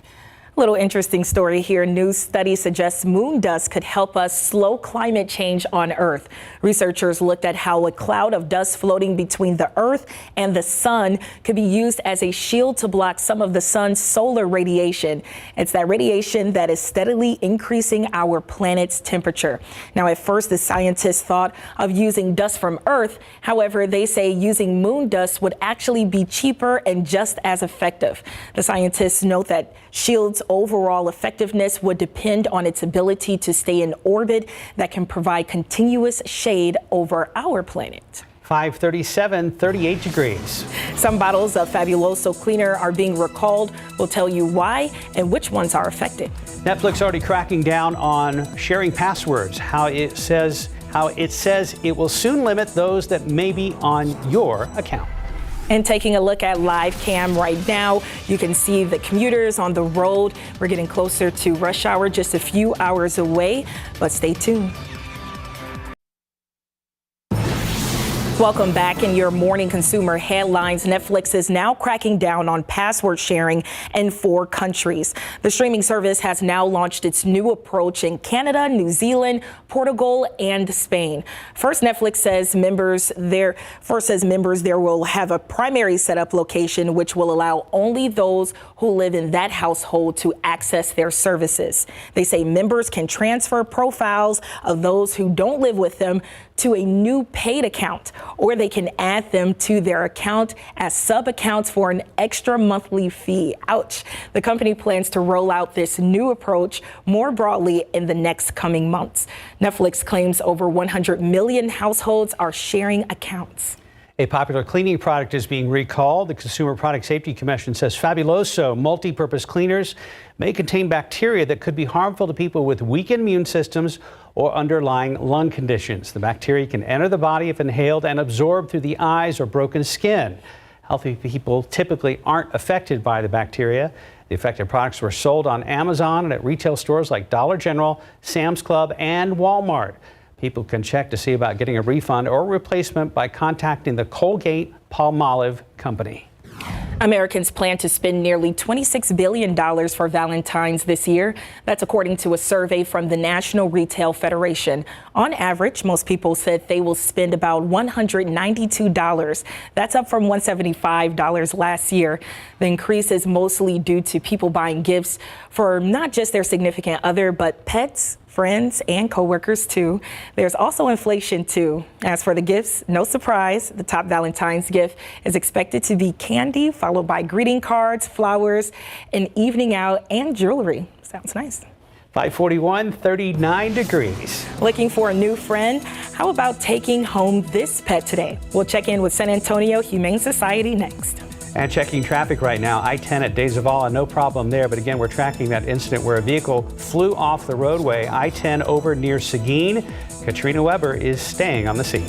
A little interesting story here. New study suggests moon dust could help us slow climate change on Earth. Researchers looked at how a cloud of dust floating between the Earth and the sun could be used as a shield to block some of the sun's solar radiation. It's that radiation that is steadily increasing our planet's temperature. Now, at first, the scientists thought of using dust from Earth. However, they say using moon dust would actually be cheaper and just as effective. The scientists note that shield's overall effectiveness would depend on its ability to stay in orbit that can provide continuous shade over our planet.
537, 38 degrees.
Some bottles of Fabuloso cleaner are being recalled. We'll tell you why and which ones are affected.
Netflix already cracking down on sharing passwords. How it says it will soon limit those that may be on your account.
And taking a look at live cam right now, you can see the commuters on the road. We're getting closer to rush hour, just a few hours away, but stay tuned. Welcome back. In your morning consumer headlines, Netflix is now cracking down on password sharing in 4 countries. The streaming service has now launched its new approach in Canada, New Zealand, Portugal, and Spain. First, Netflix says members there will have a primary setup location, which will allow only those who live in that household to access their services. They say members can transfer profiles of those who don't live with them to a new paid account, or they can add them to their account as sub-accounts for an extra monthly fee. Ouch. The company plans to roll out this new approach more broadly in the next coming months. Netflix claims over 100 million households are sharing accounts.
A popular cleaning product is being recalled. The Consumer Product Safety Commission says Fabuloso multi-purpose cleaners may contain bacteria that could be harmful to people with weakened immune systems or underlying lung conditions. The bacteria can enter the body if inhaled and absorbed through the eyes or broken skin. Healthy people typically aren't affected by the bacteria. The affected products were sold on Amazon and at retail stores like Dollar General, Sam's Club, and Walmart. People can check to see about getting a refund or replacement by contacting the Colgate-Palmolive company.
Americans plan to spend nearly $26 billion for Valentine's this year. That's according to a survey from the National Retail Federation. On average, most people said they will spend about $192. That's up from $175 last year. The increase is mostly due to people buying gifts for not just their significant other, but pets, friends and coworkers too. There's also inflation too. As for the gifts, no surprise, the top Valentine's gift is expected to be candy, followed by greeting cards, flowers, an evening out, and jewelry. Sounds nice.
541, 39 degrees.
Looking for a new friend? How about taking home this pet today? We'll check in with San Antonio Humane Society next.
And checking traffic right now, I-10 at De Zavala, no problem there. But again, we're tracking that incident where a vehicle flew off the roadway. I-10 over near Seguin. Katrina Weber is staying on the scene.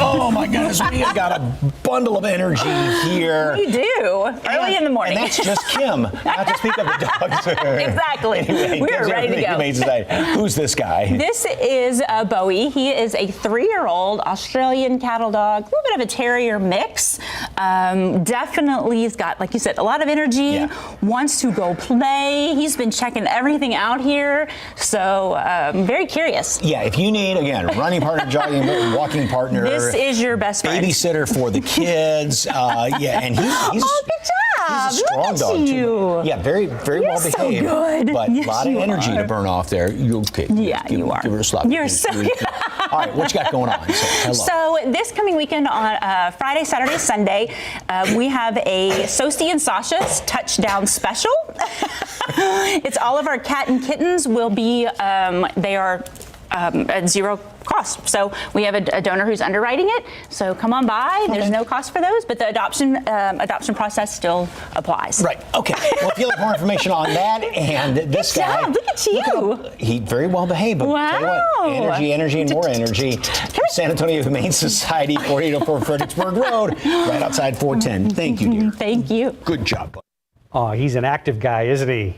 Oh my goodness, we have got a bundle of energy here.
We do, early in the morning.
And that's just Kim, not to speak of the dogs.
Exactly.
Anyway,
we're ready to go.
Humane Society. Who's this guy?
This is Bowie. He is a 3-year-old Australian cattle dog, a little bit of a terrier mix. Definitely has got, like you said, a lot of energy, wants to go play. He's been checking everything out here, so very curious.
Yeah, if you need, again, running partner, jogging, walking partner.
This is your best friend.
Babysitter for the kids. Yeah, and he's
good job.
He's a strong dog too. Yeah, very well behaved.
So good.
But
yes,
a lot of energy to burn off there. Okay.
Yeah, you are.
Give her a slap.
You're so good.
All right, what you got going on?
So this coming weekend on Friday, Saturday, Sunday, we have a Sosie and Sasha's touchdown special. It's all of our cat and kittens will be, they are at zero cost. So we have a donor who's underwriting it. So come on by. There's no cost for those, but the adoption process still applies.
Right. Okay. Well, if you'd like more information on that and this
Good
guy,
job. Look at you.
He very well behaved. But tell you what, energy, and more energy. San Antonio Humane Society, 4804 Fredericksburg Road, right outside 410. Thank you, dear.
Thank you.
Good job.
Oh, he's an active guy, isn't he?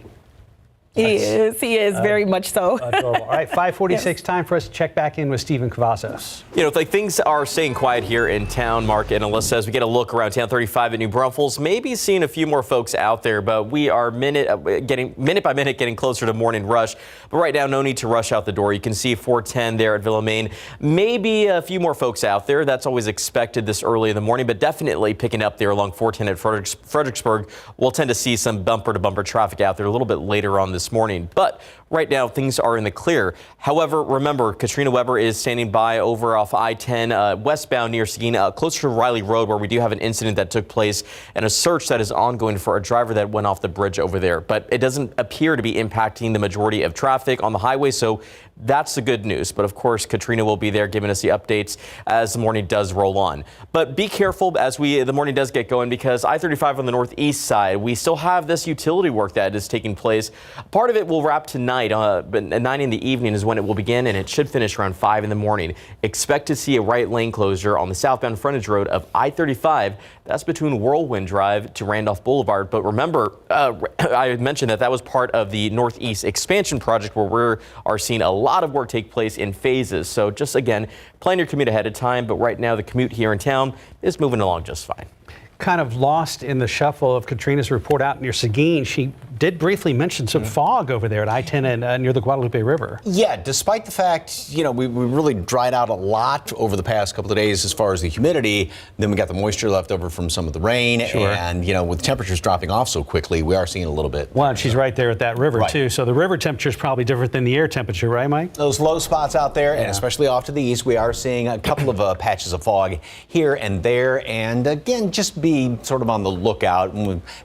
He is very much so.
Adorable. All right, 546, time for us to check back in with Stephen Cavazos.
You know, like things are staying quiet here in town, Mark and Alyssa, as we get a look around town 35 at New Braunfels. Maybe seeing a few more folks out there, but we are minute by minute getting closer to morning rush. But right now, no need to rush out the door. You can see 410 there at Villa Main. Maybe a few more folks out there. That's always expected this early in the morning, but definitely picking up there along 410 at Fredericksburg. We'll tend to see some bumper-to-bumper traffic out there a little bit later on this morning. But right now, things are in the clear. However, remember, Katrina Weber is standing by over off I-10 westbound near Seguin, closer to Riley Road, where we do have an incident that took place and a search that is ongoing for a driver that went off the bridge over there. But it doesn't appear to be impacting the majority of traffic on the highway, so that's the good news. But of course, Katrina will be there giving us the updates as the morning does roll on. But be careful as the morning does get going, because I-35 on the northeast side, we still have this utility work that is taking place. Part of it will wrap tonight, but at 9 in the evening is when it will begin, and it should finish around 5 in the morning. Expect to see a right lane closure on the southbound frontage road of I-35. That's between Whirlwind Drive to Randolph Boulevard. But remember, I mentioned that was part of the Northeast expansion project, where we are seeing a lot of work take place in phases. So just again, plan your commute ahead of time. But right now, the commute here in town is moving along just fine.
Kind of lost in the shuffle of Katrina's report out near Seguin. She did briefly mention some fog over there at I-10 and near the Guadalupe River.
Yeah, despite the fact, we really dried out a lot over the past couple of days as far as the humidity. Then we got the moisture left over from some of the rain.
Sure.
And, with temperatures dropping off so quickly, we are seeing a little bit.
Well, and she's right there at that river, too. So the river temperature is probably different than the air temperature, right, Mike?
Those low spots out there, and especially off to the east, we are seeing a couple of patches of fog here and there. And again, just be sort of on the lookout,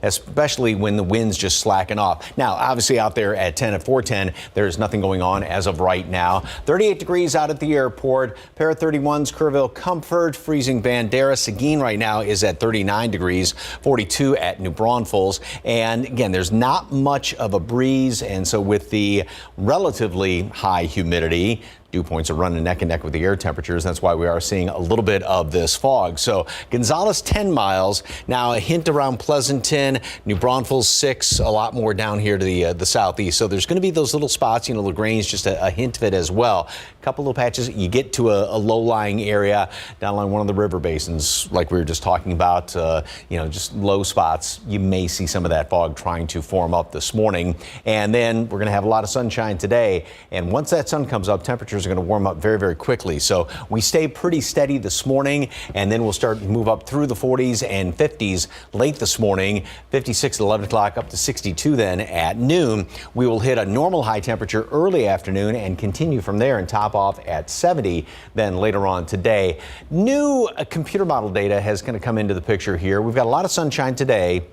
especially when the wind's just slacking off. Now, obviously out there at 410, there's nothing going on as of right now. 38 degrees out at the airport. Pair of 31s, Kerrville, Comfort, freezing Bandera. Seguin right now is at 39 degrees, 42 at New Braunfels. And again, there's not much of a breeze. And so with the relatively high humidity, dew points are running neck and neck with the air temperatures. That's why we are seeing a little bit of this fog. So Gonzales, 10 miles. Now a hint around Pleasanton, New Braunfels, 6, a lot more down here to the southeast. So there's going to be those little spots, LaGrange, just a hint of it as well. A couple little patches. You get to a low-lying area down along one of the river basins, like we were just talking about, just low spots. You may see some of that fog trying to form up this morning. And then we're going to have a lot of sunshine today. And once that sun comes up, temperatures temperatures are going to warm up very, very quickly. So we stay pretty steady this morning, and then we'll start to move up through the 40s and 50s late this morning. 56 at 11 o'clock, up to 62 then at noon. We will hit a normal high temperature early afternoon and continue from there and top off at 70 then later on today. New computer model data has going to come into the picture here. We've got a lot of sunshine today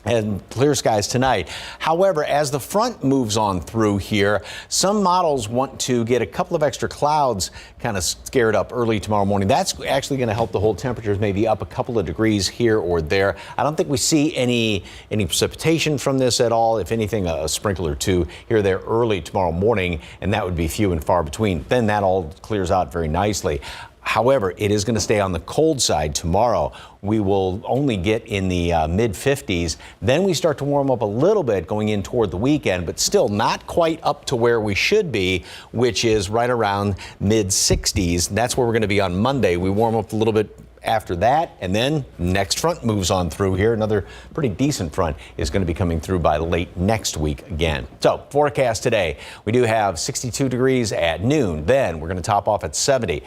and clear skies tonight. However, as the front moves on through here, some models want to get a couple of extra clouds kind of scared up early tomorrow morning. That's actually going to help the whole temperatures maybe up a couple of degrees here or there. I don't think we see any precipitation from this at all. If anything, a sprinkle or two here or there early tomorrow morning, and that would be few and far between. Then that all clears out very nicely. However, it is going to stay on the cold side tomorrow. We will only get in the mid 50s. Then we start to warm up a little bit going in toward the weekend, but still not quite up to where we should be, which is right around mid 60s. That's where we're going to be on Monday. We warm up a little bit after that, and then next front moves on through here. Another pretty decent front is going to be coming through by late next week again. So forecast today, we do have 62 degrees at noon. Then we're going to top off at 70.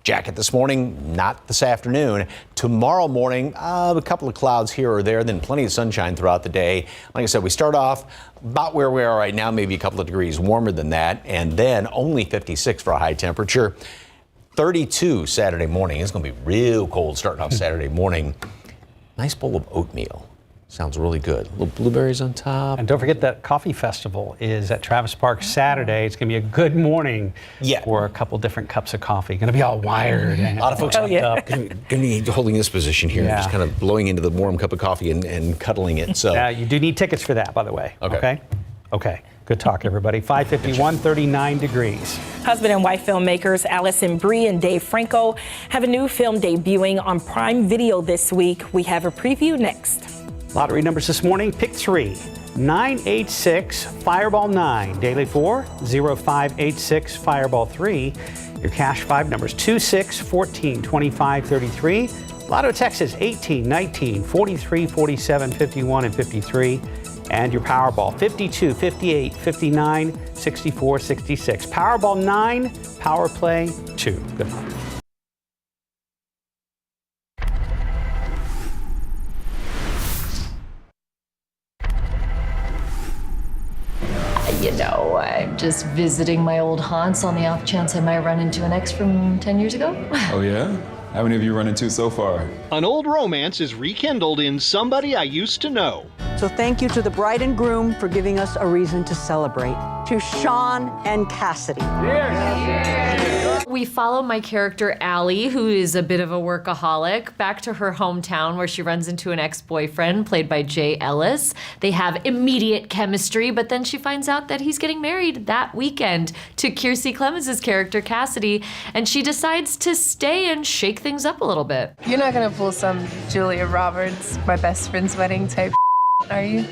Jacket this morning, not this afternoon. Tomorrow morning, a couple of clouds here or there, then plenty of sunshine throughout the day. Like I said, we start off about where we are right now, maybe a couple of degrees warmer than that, and then only 56 for a high temperature. 32 Saturday morning. It's going to be real cold starting off Saturday morning. Nice bowl of oatmeal. Sounds really good. Little blueberries on top.
And don't forget that coffee festival is at Travis Park Saturday. It's going to be a good morning for a couple different cups of coffee. Going to be all wired.
A lot of folks up. Going to be holding this position here, just kind of blowing into the warm cup of coffee and cuddling it. So
you do need tickets for that, by the way. Okay. Good talk, everybody. 551, 39 degrees.
Husband and wife filmmakers Allison Brie and Dave Franco have a new film debuting on Prime Video this week. We have a preview next.
Lottery numbers this morning. Pick 3, 986, Fireball 9. Daily 4, 0586, Fireball 3. Your cash 5 numbers, 2, 6, 14, 25, 33. Lotto Texas, 18, 19, 43, 47, 51, and 53. And your Powerball, 52, 58, 59, 64, 66. Powerball 9, Power Play 2. Good luck.
You know, I'm just visiting my old haunts on the off chance I might run into an ex from 10 years ago.
Oh, yeah? How many have you run into so far?
An old romance is rekindled in Somebody I Used to Know.
So thank you to the bride and groom for giving us a reason to celebrate. To Sean and Cassidy.
We follow my character, Allie, who is a bit of a workaholic, back to her hometown where she runs into an ex-boyfriend played by Jay Ellis. They have immediate chemistry, but then she finds out that he's getting married that weekend to Kiersey Clemens' character, Cassidy, and she decides to stay and shake things up a little bit.
You're not gonna pull some Julia Roberts, my best friend's wedding type, are you?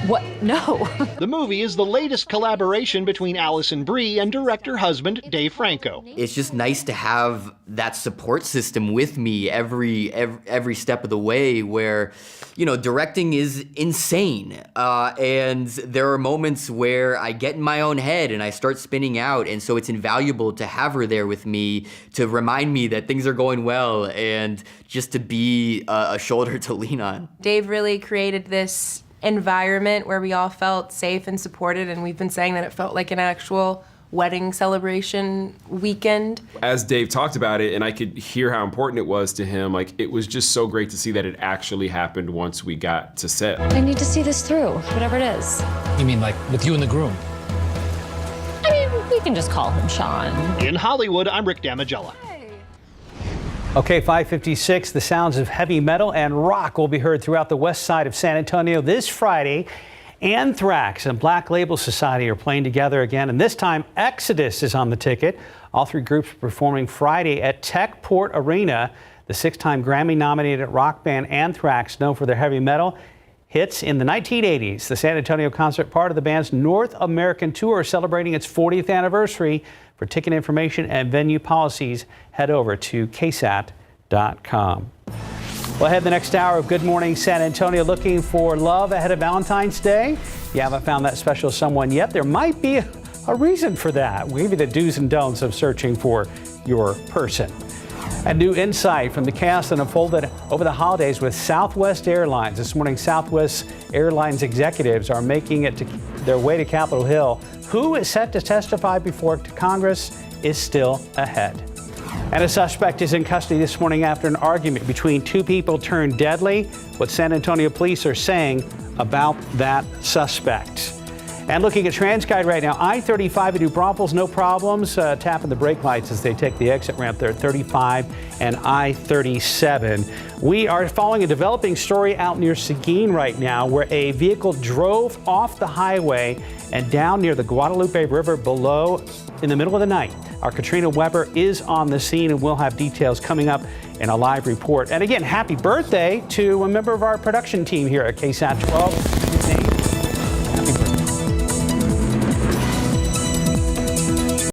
What? No.
The movie is the latest collaboration between Allison Brie and director-husband Dave Franco.
It's just nice to have that support system with me every step of the way where, you know, directing is insane. And there are moments where I get in my own head and I start spinning out. And so it's invaluable to have her there with me to remind me that things are going well and just to be a shoulder to lean on.
Dave really created this environment where we all felt safe and supported, and we've been saying that it felt like an actual wedding celebration weekend.
As Dave talked about it, and I could hear how important it was to him, like, it was just so great to see that it actually happened once we got to set.
I need to see this through, whatever it is.
You mean like with you and the groom?
I mean, we can just call him Sean.
In Hollywood, I'm Rick Damigella.
Okay, 556, the sounds of heavy metal and rock will be heard throughout the west side of San Antonio this Friday. Anthrax and Black Label Society are playing together again, and this time Exodus is on the ticket. All three groups are performing Friday at Techport Arena. The 6-time Grammy-nominated rock band Anthrax, known for their heavy metal hits in the 1980s. The San Antonio concert, part of the band's North American tour, celebrating its 40th anniversary. For ticket information and venue policies, head over to KSAT.com. Well, ahead the next hour of Good Morning San Antonio, looking for love ahead of Valentine's Day. If you haven't found that special someone yet, there might be a reason for that. We'll give you the do's and don'ts of searching for your person. A new insight from the chaos that unfolded over the holidays with Southwest Airlines. This morning, Southwest Airlines executives are making it their way to Capitol Hill. Who is set to testify before Congress is still ahead. And a suspect is in custody this morning after an argument between two people turned deadly. What San Antonio police are saying about that suspect. And looking at TransGuide right now, I-35 at New Braunfels, no problems. Tapping the brake lights as they take the exit ramp there at 35 and I-37. We are following a developing story out near Seguin right now where a vehicle drove off the highway and down near the Guadalupe River below in the middle of the night. Our Katrina Weber is on the scene and we'll have details coming up in a live report. And again, happy birthday to a member of our production team here at KSAT 12.